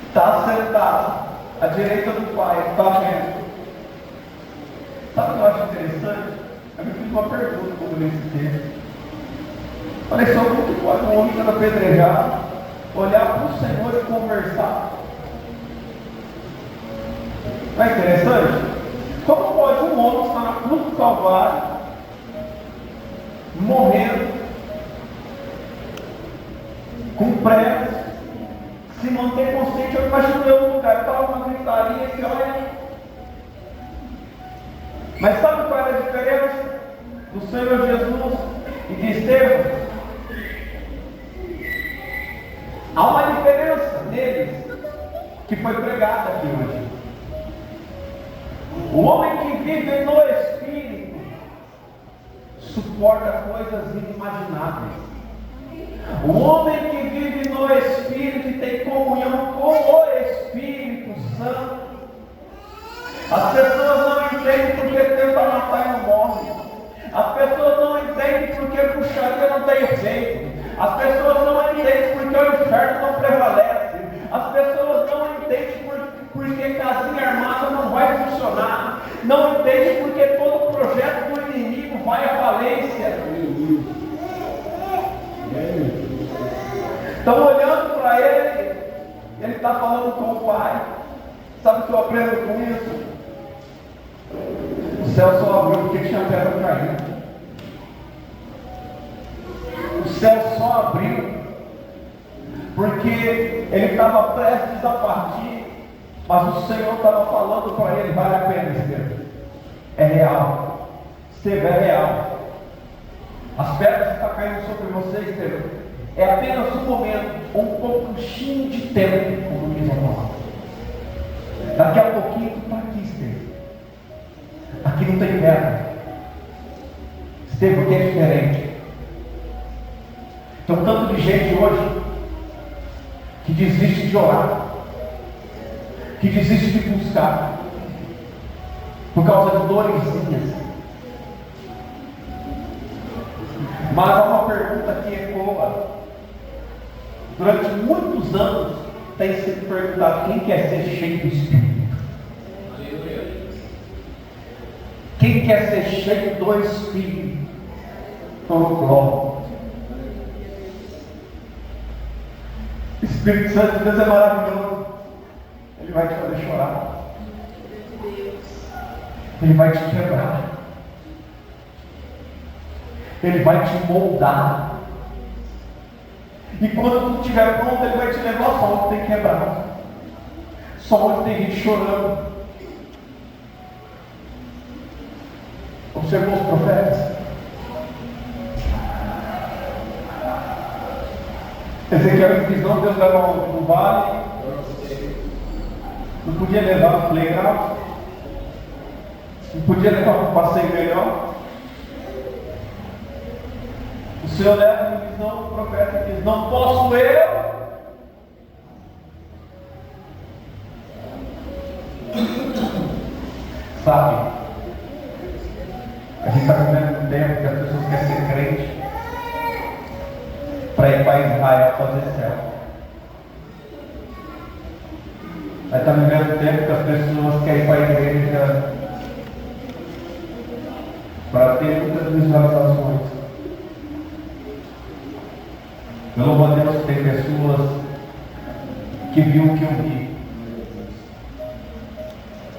Está sentado à direita do Pai, está vendo. Sabe o que eu acho interessante? Eu me fiz uma pergunta quando eu li esse texto. Falei, só como que pode um homem sendo apedrejado olhar para o Senhor e conversar? Não é interessante? Como pode um homem estar na cruz do Calvário, morrendo, com pregos, se manter consciente? Eu imaginei um lugar, estava uma gritaria que olha. Mas sabe qual era a diferença do Senhor Jesus e de Estevão? Há uma diferença neles que foi pregada aqui hoje. O homem que vive no Espírito suporta coisas inimagináveis. O homem que vive no Espírito e tem comunhão com o Espírito Santo. As pessoas não entendem porque tenta matar e não morre. As pessoas não entendem porque bruxaria não tem efeito. As pessoas não entendem porque o inferno não prevalece. As pessoas não entendem porque casinha armada não vai funcionar. Não entendem porque todo projeto do inimigo vai à falência. Estão olhando para ele, ele está falando com o Pai. Sabe o que eu aprendo com isso? O céu só abriu porque tinha pedra caindo. O céu só abriu porque ele estava prestes a partir, mas o Senhor estava falando para ele, vale a pena, Estevão. É real. Estevão, é real. As pedras que estão caindo sobre você, Estevão, é apenas um momento, um pouquinho de tempo, como diz a palavra. Daqui a pouquinho tu está aqui, Estevão. Aqui não tem pedra. Estevão, aqui é diferente. Tem um tanto de gente hoje que desiste de orar, que desiste de buscar, por causa de dorezinhas. Mas há uma pergunta que ecoa. Durante muitos anos tem sido perguntado: quem quer ser cheio do Espírito? Quem quer ser cheio do Espírito? Oh, glória. O Espírito Santo de Deus é maravilhoso. Ele vai te fazer chorar. Ele vai te quebrar. Ele vai te moldar. E quando tu estiver pronto, ele vai te levar só onde tem quebrado, só onde tem gente chorando. Observou os profetas? Ezequiel em visão, Deus levava no vale, não podia levar no playground, não podia levar para um passeio melhor. O Senhor leva a visão, o profeta diz: não posso eu. Sabe, a gente está vivendo um tempo que as pessoas querem ser crente para ir para Israel fazer céu. Aí está vivendo um tempo que as pessoas querem ir para a igreja para ter muitas visualizações. Eu louvo a Deus que tem pessoas que viu o que eu vi.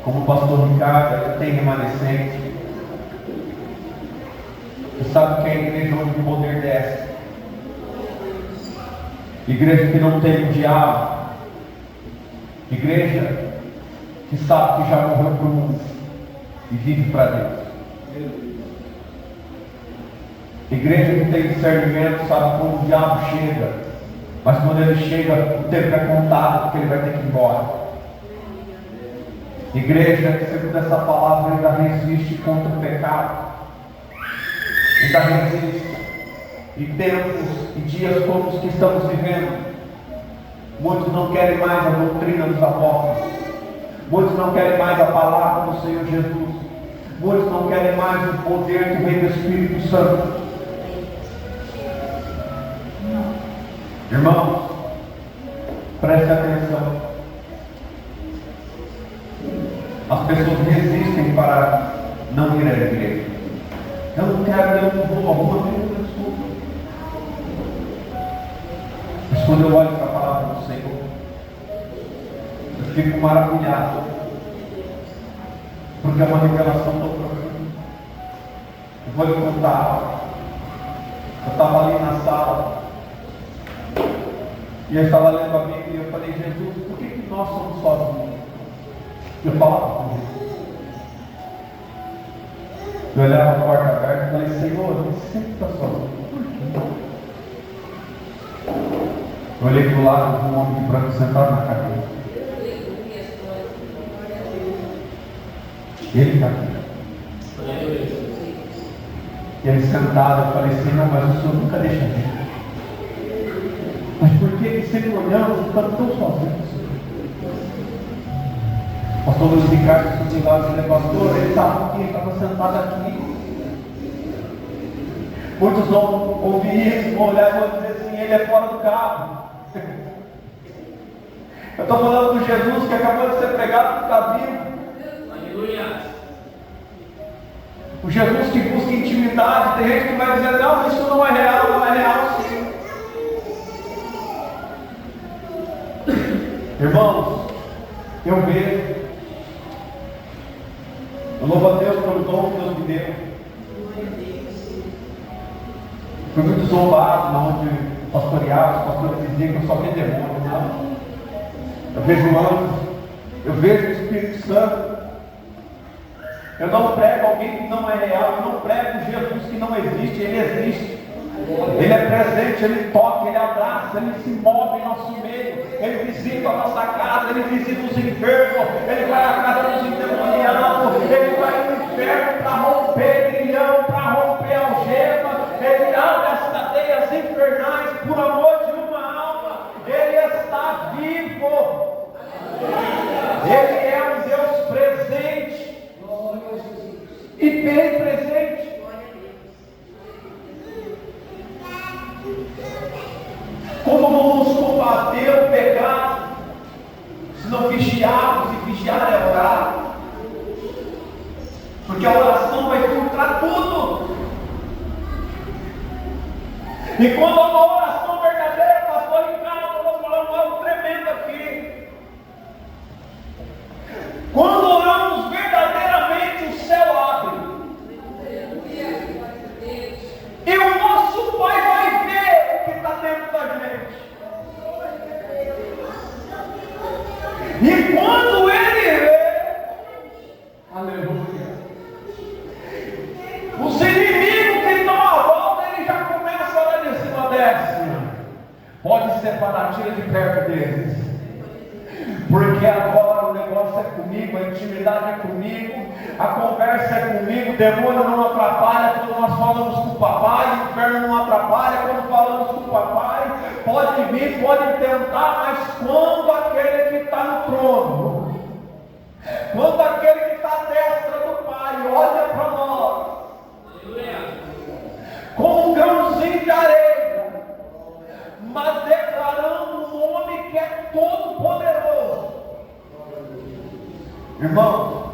Como o pastor Ricardo, ele tem remanescente. Você sabe que é a igreja onde o poder desce. Igreja que não tem o diabo. Igreja que sabe que já morreu para o mundo e vive para Deus. Igreja que tem discernimento, sabe quando o diabo chega, mas quando ele chega, o tempo é contado, porque ele vai ter que ir embora. Igreja que, segundo essa palavra, ainda resiste contra o pecado, ainda resiste. E tempos e dias como os que estamos vivendo, muitos não querem mais a doutrina dos apóstolos, muitos não querem mais a palavra do Senhor Jesus, muitos não querem mais o poder que vem do Espírito Santo. Irmãos, preste atenção. As pessoas resistem para não ir à igreja. Eu não quero, eu não vou, alguma vez eu desculpa. Mas quando eu olho para a palavra do Senhor, eu fico maravilhado, porque é uma revelação tão profunda. Eu vou lhe contar. Eu estava ali na sala, e eu estava lendo a Bíblia, e eu falei: Jesus, por que nós somos sozinhos? Eu falava com ele. Eu olhava a porta aberta e falei: Senhor, você sempre está sozinho. Por quê? Eu olhei para o lado e vi um homem de branco sentado na cadeira. Ele está aqui. E ele sentado, eu falei: Senhor, mas o Senhor nunca deixa ver. Mas por que ele sempre olhando e ficando tão sozinho? O pastor Luiz Ricardo, que ele é pastor, ele estava aqui, ele estava sentado aqui. Muitos vão ouvir isso, vão olhar e vão dizer assim: ele é fora do carro. Eu estou falando do Jesus que acabou de ser pregado, que está vivo. Aleluia. O Jesus que busca intimidade. Tem gente que vai dizer: não, isso não é real. Não é real sim. Irmãos, eu vejo. Eu louvo a Deus pelo dom que Deus me deu. Fui muito zombado onde pastoreava, os pastores diziam que eu só vi demônio. Não. Eu vejo anjos, eu vejo o Espírito Santo. Eu não prego alguém que não é real, eu não prego Jesus que não existe, ele existe. Ele é presente, ele toca, ele abraça, ele se move em nosso meio, ele visita a nossa casa, ele visita os enfermos, ele vai à casa dos endemoniados, ele vai no inferno para romper grilhão, para romper algema, ele abre as cadeias infernais por amor de uma alma, ele está vivo, ele é um Deus presente e bem presente. Como vamos combater o pecado se não vigiarmos? E vigiar é orar, porque a oração vai filtrar tudo. E quando há uma oração verdadeira, pastor Ricardo, eu vou falar algo tremendo aqui. Quando oramos verdadeiramente, o céu abre. E o nosso Pai vai ver o que está dentro da gente. E quando Ele vê, aleluia, os inimigos que estão à volta, Ele já começa lá de cima, desce. comigo, a intimidade é comigo, a conversa é comigo, o demônio não atrapalha quando nós falamos com o papai, o inferno não atrapalha quando falamos com o papai. Pode vir, pode tentar, mas quando aquele que está no trono, quando aquele que está à destra do Pai olha para nós, com um grãozinho de areia, mas declarando um nome que é todo poderoso. Irmão,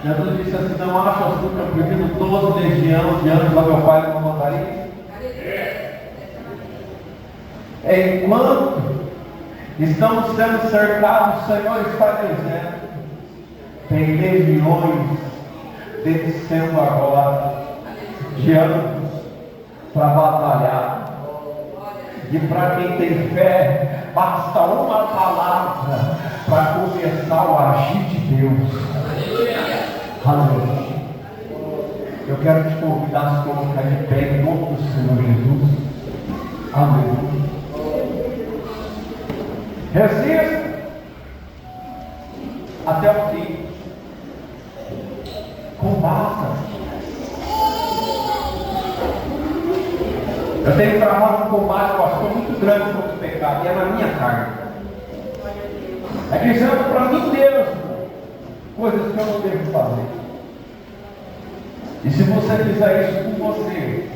Jesus disse assim: não achas que eu pedido 12 legiões de anjos a meu Pai não mandaria? Enquanto estamos sendo cercados, o Senhor está dizendo: tem legiões descendo agora de anjos para batalhar. E para quem tem fé, basta uma palavra para começar o agir de Deus. Aleluia. Eu quero te convidar a se colocar de pé em nome do Senhor Jesus. Aleluia. Resista até o fim. Combata. Eu tenho travado um combate, pastor, muito grande contra o pecado, e é na minha carne. É dizendo para mim mesmo coisas que eu não devo fazer. E se você fizer isso com você,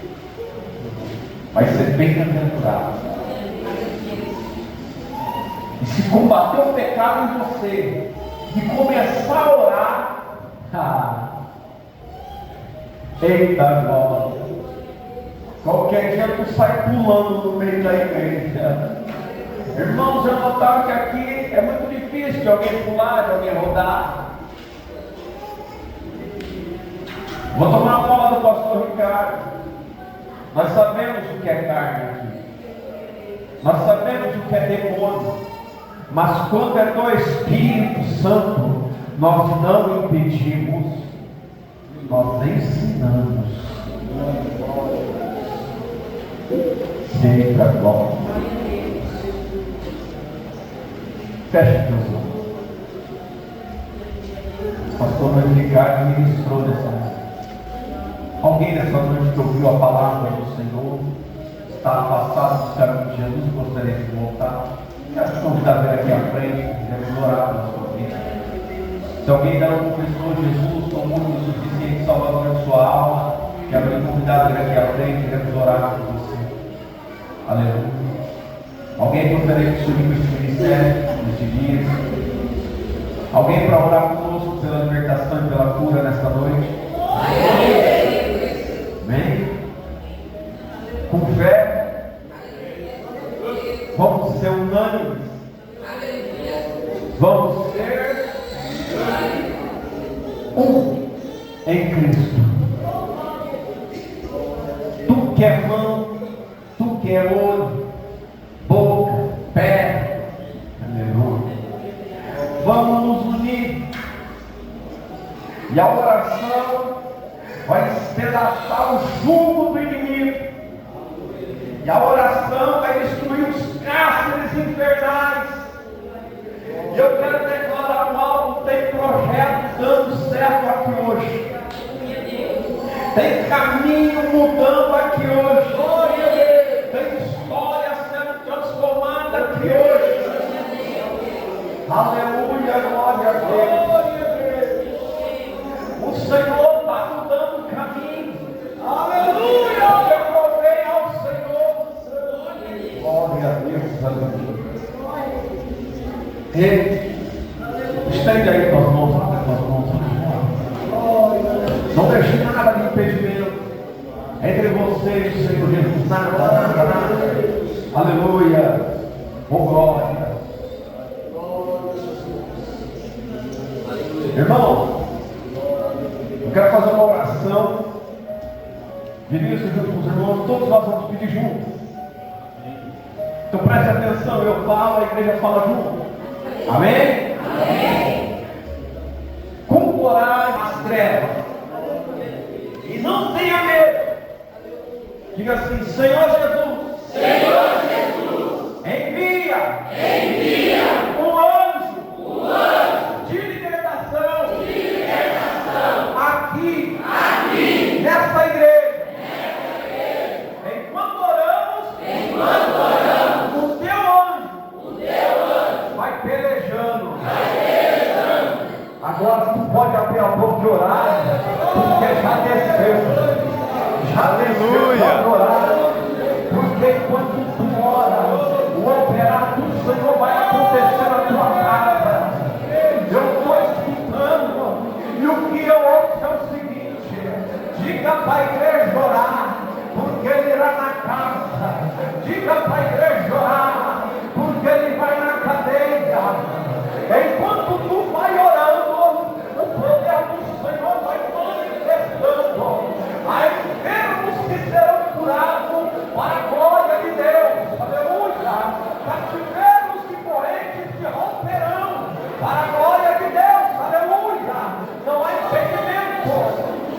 vai ser bem-aventurado. E se combater o pecado em você e começar a orar, eita glória! Qualquer dia tu sai pulando no meio da igreja. Irmãos, já notaram que aqui é muito difícil de alguém pular, de alguém rodar. Vou tomar a bola do pastor Ricardo. Nós sabemos o que é carne aqui. Nós sabemos o que é demônio. Mas quando é do Espírito Santo, nós não impedimos, nós ensinamos. Sempre a glória. Feche teus olhos. O pastor Ricardo ministrou nessa noite. Alguém nessa noite que ouviu a palavra do Senhor, está afastado dos caminhos de Jesus, gostaria de voltar. Quero te convidar a vir aqui à frente, queremos orar pela sua vida. Se alguém ainda não confessou Jesus como único e suficiente Salvador da sua alma, quero te convidar a vir aqui à frente, queremos orar por você. Aleluia. Alguém gostaria de subir para esse ministério neste dia? Alguém para orar conosco pela libertação e pela cura nesta noite? Amém? Com fé, vamos ser unânimes. Vamos ser um em Cristo. Tu que é mão, tu que é olho, boca, pé, aleluia. Vamos nos unir. E a oração vai despedaçar o jugo do inimigo. E a oração vai destruir os cárceres infernais. E eu quero declarar algo: tem projeto dando certo aqui hoje. Tem caminho mudando aqui hoje. Tem história sendo transformada aqui hoje. Aleluia, glória a Deus. O Senhor está mudando o caminho. Aleluia. Eu louvei ao Senhor. Glória a Deus, aleluia. Estende aí tuas mãos, abre tuas mãos. Não deixe nada de impedimento entre você e o Senhor Jesus. Nada. Aleluia. Oh, glória. Irmão, eu quero fazer uma oração. Vinícius, junto com os irmãos, todos nós vamos pedir juntos. Então preste atenção, eu falo, a igreja fala junto. Amém? Amém. Com coragem as trevas. E não tenha medo. Diga assim: Senhor Jesus. Senhor Jesus. Envia. Um anjo. Agora tu pode abrir a boca e orar, porque já desceu. Já desceu para orar. Porque quando tu ora, o operar do Senhor vai acontecer na tua casa. Eu estou escutando, e o que eu ouço é o seguinte: diga para a igreja orar, porque ele irá na casa. Diga para a igreja orar, porque ele vai na cadeia. Enquanto tu vai orando, o poder do Senhor vai manifestando. Há enfermos que serão curados para a glória de Deus. Aleluia! Cativeiros e correntes se romperão para a glória de Deus. Aleluia! Não há impedimento,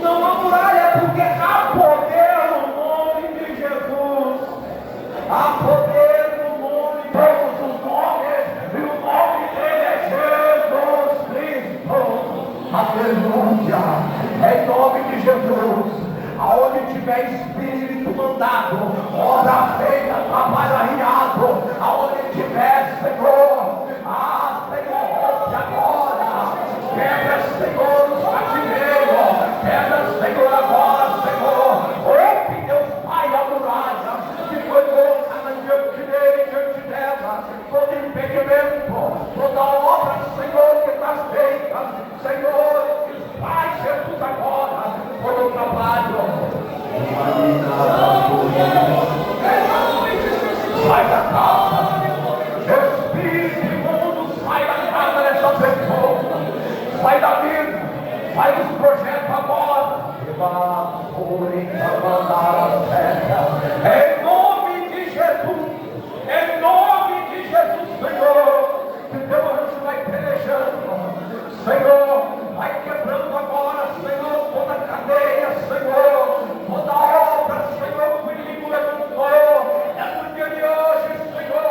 não há muralha, porque há poder no nome de Jesus. Há poder no nome de todos os nomes, e o nome dele é Jesus Cristo. Aleluia! Em nome de Jesus. Aonde tiver espírito mandado, ora feita, trabalho arriado, aonde tiver, Senhor, Senhor, rompe agora, quebra, Senhor, os cativeiros, quebra, Senhor, agora, Senhor, rompe, Deus Pai, a muralha, que foi colocada diante dele, diante dela, todo impedimento, toda obra, Senhor, que está feita, Senhor, Pai, Jesus, agora, todo o trabalho. Sai da casa, espírito imundo, sai da casa dessa pessoa, sai da vida, sai dos projetos agora. Em nome de Jesus, em nome de Jesus, Senhor, que teu anjo vai pelejando, Senhor, vai quebrando agora, Senhor, toda a cadeia, Senhor, toda a obra, Senhor, o inimigo levantou, é no dia de hoje, Senhor,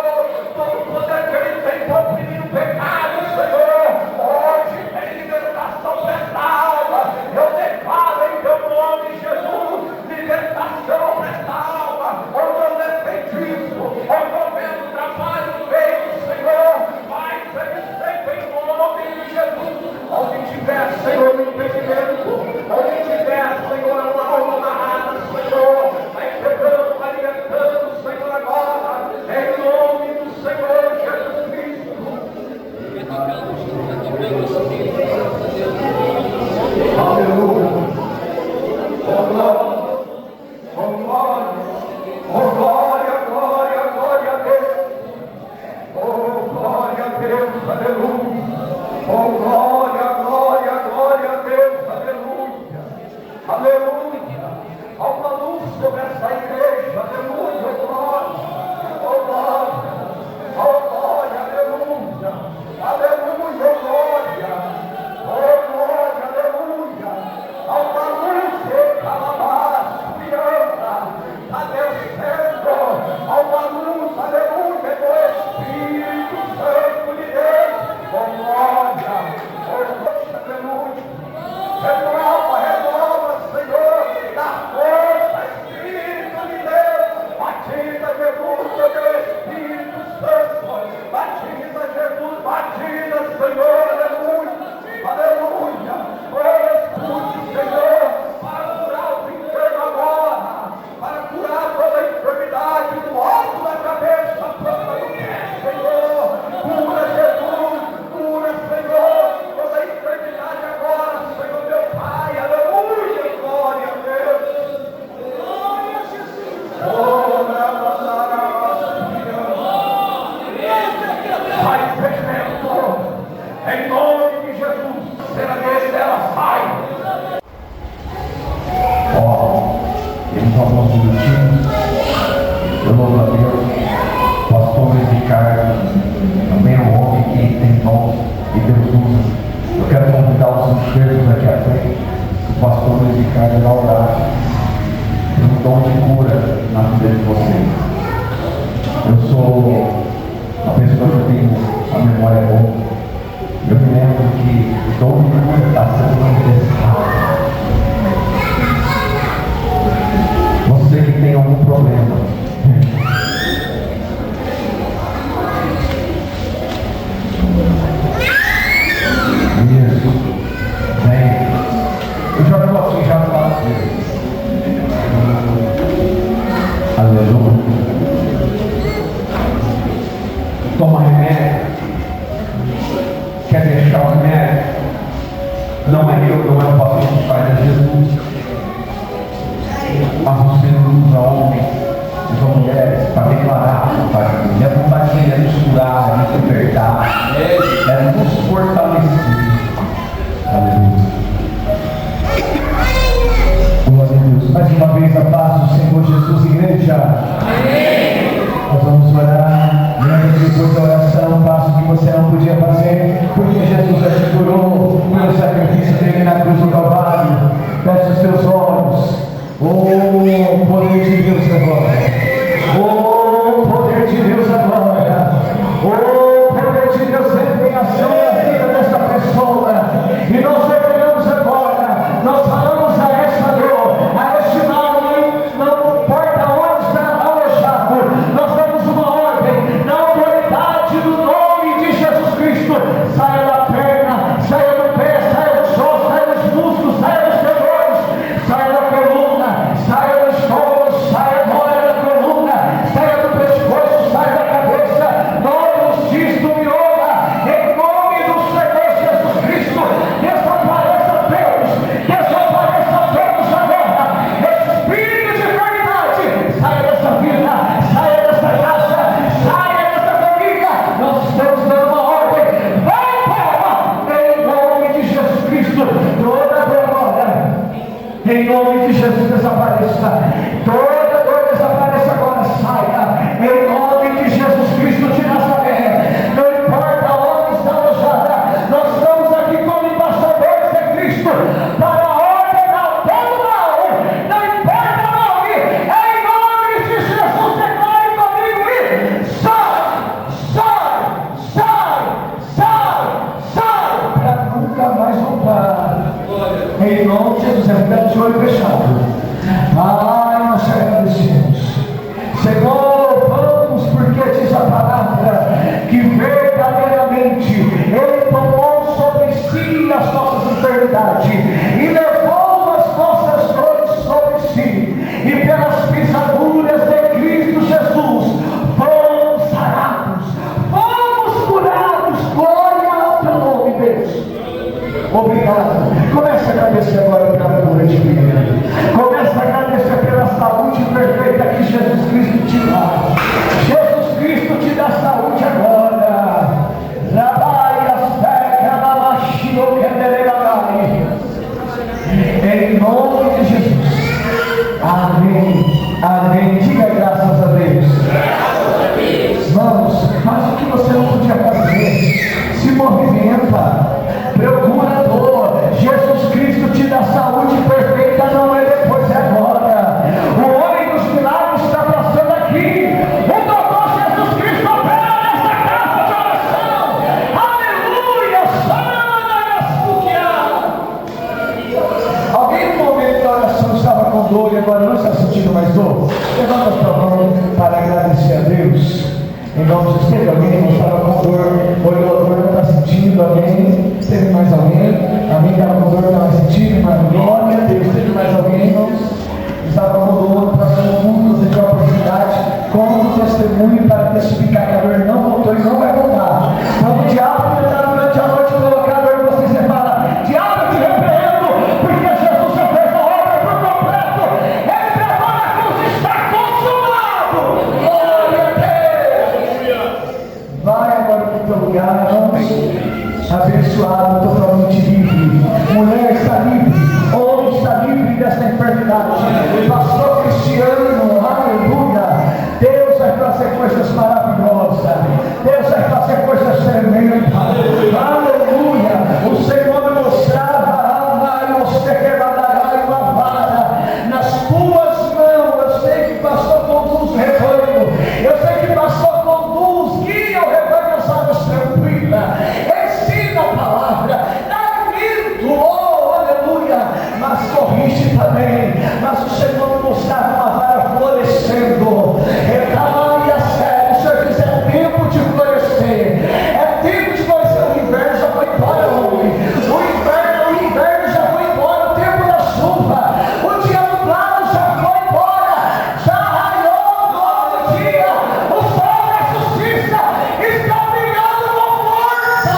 todo o poder que ele tem para oprimir o pecado, Senhor, hoje tem libertação dessa alma, eu declaro em teu nome, Jesus, libertação dessa alma, onde é feitiço, envolvendo o trabalho feito, Senhor, vai ser feito em nome de Jesus. Onde tiver, Senhor, um impedimento, onde tiver, Senhor, uma alma amarrada, Senhor, vai quebrando, vai libertando, Senhor, agora, em nome do Senhor Jesus Cristo. Aleluia. Oh glória, oh glória, oh glória, glória, glória a Deus. Oh glória a Deus, aleluia. Oh glória, glória, glória a Deus, aleluia, aleluia, há uma luz sobre essa igreja, aleluia, oh glória, aleluia, aleluia, oh glória, aleluia, há uma luz que calabás, criança, está descendo, há uma luz, aleluia, do Espírito Santo de Deus, oh glória, aleluia, renova, Senhor, da força, Espírito de Deus, batiza Jesus, teu Espírito Santo, batiza Jesus, batiza, Senhor, aleluia, aleluia, escute, Senhor, para curar o enfermo agora, para curar toda a enfermidade do alto da cabeça, a planta do pé, Senhor, cura Jesus, cura, Senhor, toda a enfermidade agora, Senhor, meu Pai, aleluia, glória a Deus, glória a Jesus, sai impedimento, em nome de Jesus, será dele, ela sai. Eles alguns minutinhos, eu louvo a Deus, pastor Ricardo, também é um homem que tem dom e Deus usa. Eu quero convidar os enfermos aqui à frente, o pastor Ricardo vai orar por um dom de cura na vida de vocês. Eu sou uma pessoa que tem a memória boa. Eu me lembro que o dom de cura está sendo manifestado. Você que tem algum problema, Jesus, remédio. Não é eu, não é o pastor que faz, é Jesus. Mas você não usa homens, usa mulheres para declarar a vontade de Deus. Minha vontade dele é nos curar, é nos libertar, é nos fortalecer. Aleluia. Glória a Deus. Mais uma vez a paz do Senhor Jesus, igreja. Amém. Nós vamos orar. Lembra que depois da oração, faça o que você não podia fazer, porque Jesus já te curou pelo sacrifício dele na cruz do Calvário. Feche os seus olhos. Oh, poder de Deus agora. Oh, poder de Deus agora. Oh, poder de Deus sempre em ação na vida dessa pessoa. E nós revelamos agora. Nós falamos a essa dor, a este mal, não importa onde está alojado. Nós damos uma ordem na autoridade do nome de Jesus Cristo. Saia da perna, saia do pé, saia do chão, saia dos músculos, saia dos tendões, saia da coluna, saia do estômago, saia fora da coluna, saia do pescoço, saia da cabeça, nódulos, cisto, mioma, em nome do Senhor Jesus Cristo. Desapareça Deus agora. Espírito de enfermidade, saia dessa vida, saia dessa casa, saia dessa família. Nós estamos dando uma ordem. Vai embora, em nome de Jesus Cristo. Toda dor, em nome de Jesus, desapareça. Toda dor desapareça agora, saia. Em nome de Jesus Cristo de Nazaré. Não importa onde está alojada, nós estamos aqui como embaixadores de Cristo para ordenar todo mal. Não importa o nome, em nome de Jesus, declare comigo e sai, para nunca mais voltar. Em nome de Jesus, é de olho fechado. Ai, nós te agradecemos. Senhor, vamos, porque diz a palavra que verdadeiramente Ele tomou sobre si as nossas enfermidades e levou as nossas dores sobre si, e pelas pisaduras de Cristo Jesus fomos sarados, fomos curados. Glória ao teu nome, Deus. Obrigado. Comece a agradecer agora pela cura de vida. Comece a agradecer pela saúde perfeita que Jesus Cristo te dá. Jesus Cristo te dá saúde agora. Em nome de Jesus. Amém. Amém. Diga graças a Deus. Vamos, faz o que você não podia fazer. Se movimenta. Procura a dor. Jesus Cristo te dá saúde perfeita, não é depois, é agora. O homem dos milagres está passando aqui. O doutor Jesus Cristo opera nessa casa de oração. Aleluia! Alguém no momento da oração estava com dor e agora não está sentindo mais dor? Levanta a sua mão para agradecer a Deus. Em nome de Deus, alguém não estava com dor, olhou a dor, não está sentindo, alguém? Teve mais alguém? Alguém estava com dor, não estava sentindo, mas glória a Deus. Teve mais alguém, irmãos? Estava com dor, passando muito, teve a oportunidade, como testemunho para testificar que a dor não voltou e não vai voltar. Então o diabo tentar durante a noite colocar a dor em você, você fala: diabo, eu te repreendo, porque Jesus já fez a obra por completo. Ele pregou na cruz, está consumado. Glória a Deus. Vai agora para o teu lugar, irmãos. Abençoado, totalmente livre. Mulher está livre, homem está livre dessa enfermidade. Pastor Cristiano, aleluia. Deus vai fazer coisas maravilhosas. Deus vai fazer coisas tremendas. Aleluia. O Senhor me mostrava uma vara nas tuas mãos. Eu sei que pastor conduz o rebanho. Eu sei que pastor conduz, guia o rebanho às águas tranquilas. Ensina a palavra, dá limito, oh, aleluia, mas corrige também. Mas o Senhor me mostrava uma vara florescendo. Reclamar-me a sério, se eu quiser tempo de florescer, é tempo de florescer. O inverno já foi embora, homem. O inverno já foi embora, o tempo da chuva, o dia nublado já foi embora, já raiou o novo dia, o sol da justiça está brilhando com força.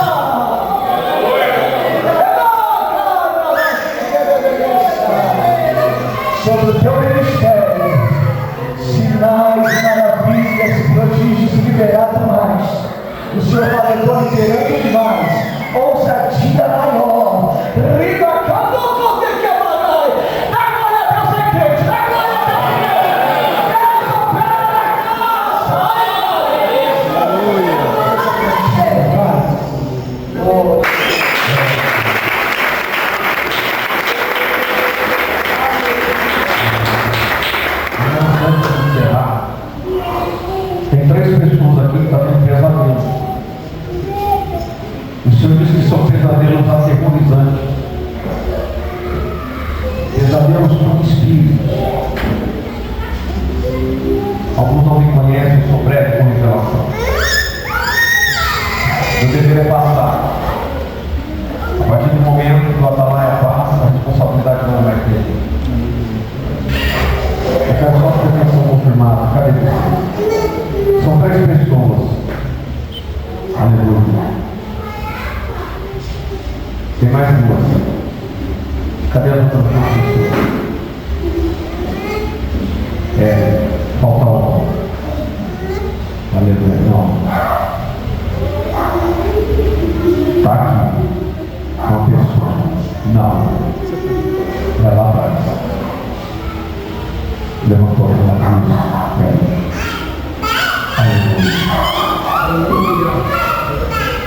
Tem mais duas. Cadê as outras duas pessoas? Falta uma. Aleluia. Não. Está aqui. Uma pessoa. Não. Vai lá atrás. Levantou a cruz. Aleluia.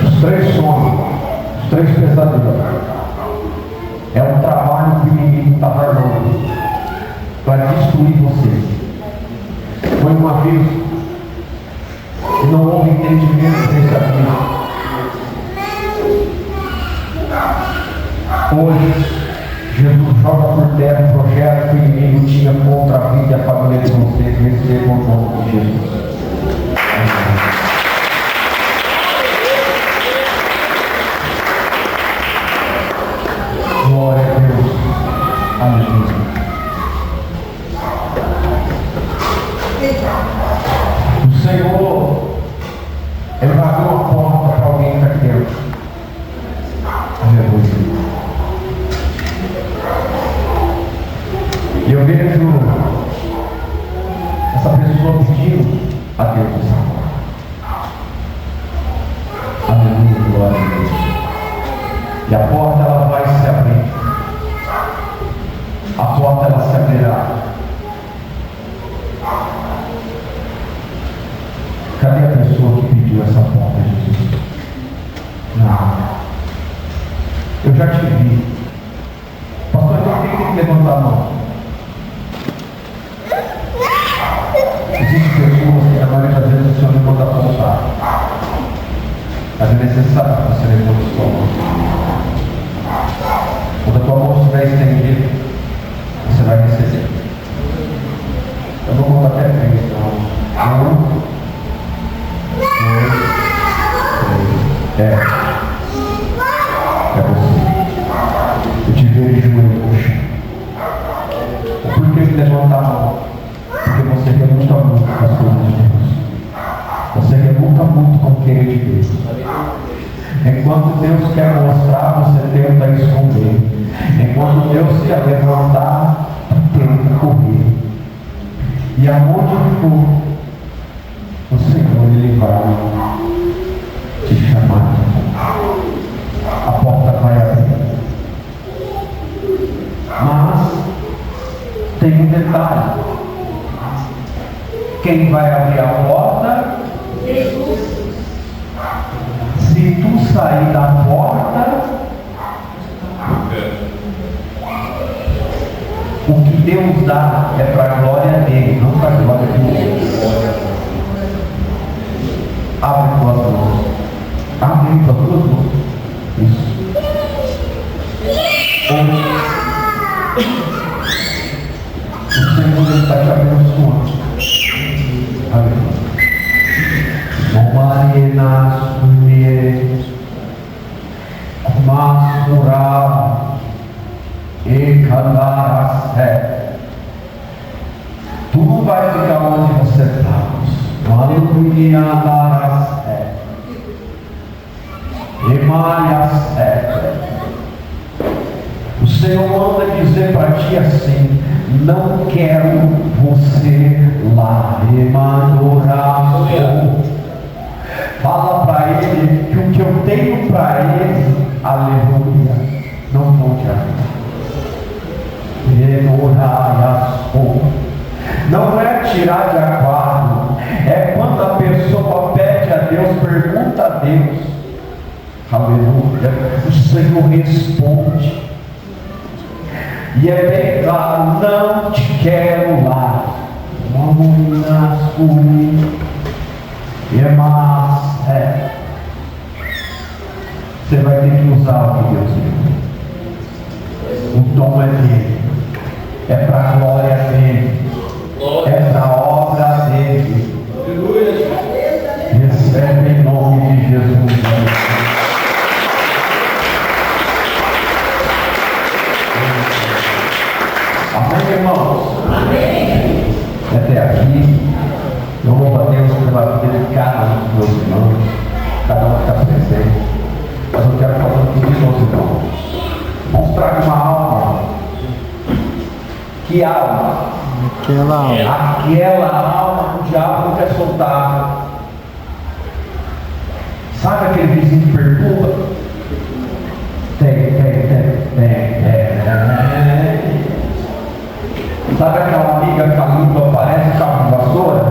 Os três sonhos, os três pesadelos, é um trabalho que o inimigo está armando para destruir você. Foi uma vez que não houve entendimento desse aqui. Hoje, Jesus joga por terra o projeto que o inimigo tinha contra a vida e a família de vocês. Recebam o nome de Jesus. Glória a Deus. Aleluia. O Senhor, Ele vai abrir uma porta para alguém que está aqui dentro. Aleluia. E eu vejo essa pessoa pedindo a Deus essa porta. Aleluia, glória a Deus. E a porta ela vai se abrir. A porta ela se abrirá. Cadê a pessoa que pediu essa porta, Jesus? Não. Eu já te vi. Pastor, então quem tem que levantar a mão? Existem pessoas que a maioria das vezes o Senhor não manda apontar. Mas é necessário que você levante a sua mão. Quando a tua mão estiver estendida, você vai receber. Eu vou contar até 3. Então, 1, 2, 3. É você. Eu te vejo hoje. Por que levantar a mão? Porque você reluta muito com as coisas de Deus. Você reluta muito com o querer de Deus. Enquanto Deus quer mostrar, você tenta esconder. Enquanto Deus quer levantar, tenta correr. E aonde for, o Senhor Ele vai te chamar. A porta vai abrir. Mas tem um detalhe. Quem vai abrir a porta? Jesus. Se tu sair da porta, o que Deus dá é para a glória dele, não para a glória de Deus. Abre tuas mãos. Abre tuas mãos. Isso. O Senhor está te abençoando. Aleluia. Marina Sunie Masura Ekalarase. Tu vai ficar onde você está. Malunia Larase Emalhase. O Senhor manda dizer para ti assim: não quero você lá. Emanuraço. Fala para ele que o que eu tenho para ele, aleluia, não vou te abrir. Não é tirar de aquário, é quando a pessoa pede a Deus, pergunta a Deus, aleluia, o Senhor responde. E é bem claro: não te quero lá. Você vai ter que usar o que Deus deu. O dom é dele, é para a glória dele, é para a obra dele. Recebe em nome de Jesus. Amém, irmãos? Amém. Até aqui, eu louvo a Deus pela vida de cada um dos meus irmãos, cada um que está presente. Mas eu quero fazer um pedido aos irmãos. Mostrar uma alma. Que alma? Aquela alma que o diabo não quer soltar. Sabe aquele vizinho que perturba? Tem. Sabe aquela amiga que a língua parece cabo de vassoura?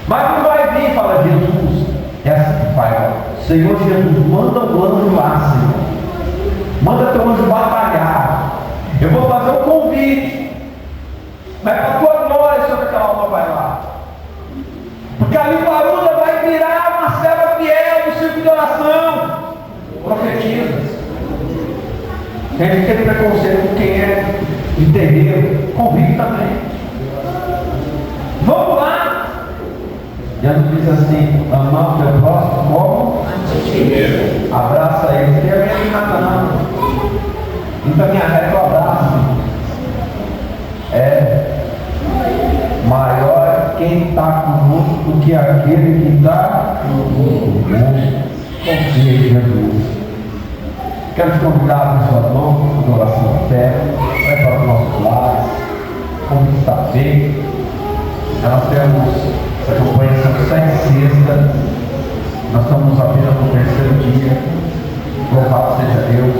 Mas não vai vir, fala Jesus. É assim que faz. Senhor Jesus, manda o anjo lá, Senhor. Manda teu anjo batalhar. Eu vou fazer um convite. Mas para a tua glória, Senhor, que aquela alma vai lá. Porque a Liparuda vai virar uma serva fiel do círculo de oração. Profetiza. Tem gente que tem preconceito com quem é de terreiro. Convite também. Vamos lá. Jesus diz assim: amar o teu próximo como? Abraça ele. Não tem a minha nada não. Então minha reta eu abraço. Maior quem está conosco do que aquele que está conosco. Confia em Jesus. Quero te convidar para suas mãos, para oração à fé, vai para os nossos lares, como está feito. Nós temos essa campanha, são 7 sextas, nós estamos apenas no 3º dia. Louvado seja Deus.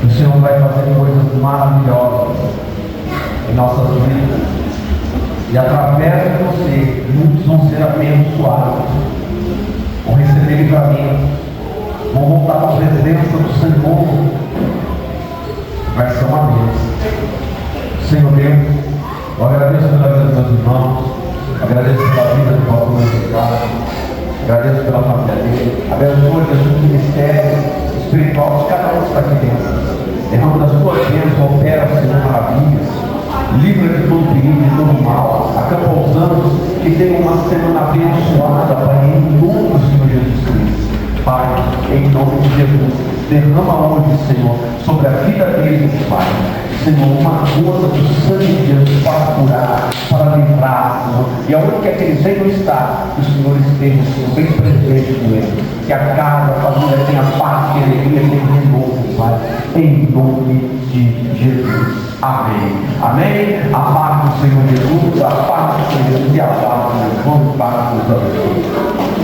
O Senhor vai fazer coisas maravilhosas em nossas vidas. E através de você, muitos vão ser abençoados, vão receber livramento, vão voltar para a presença do Senhor. Vai ser uma bênção. Senhor Deus, eu agradeço pela vida dos meus irmãos, agradeço pela vida do pastor Ricardo, agradeço pela família dele, abençoe Jesus, o ministério espiritual de cada um que está aqui dentro. Derrama das tuas bênçãos, opera, Senhor, maravilhas. Livra de todo perigo, de todo mal. Acampa os anjos que tenham uma semana abençoada, Pai, em nome do Senhor Jesus Cristo. Pai, em nome de Jesus, derrama hoje, Senhor, sobre a vida deles, Pai. Senhor, uma gota do sangue de Jesus para curar, para livrar, Senhor. E aonde quer que eles venham estar, que o Senhor esteja, Senhor, bem presente com eles. Que a casa, a família tenha paz, que alegria, tenha renovo, Pai. Em nome de Jesus. Amém. Amém. A paz do Senhor Jesus, a paz do Senhor Jesus e a paz do Senhor. Vamos para os abençoe.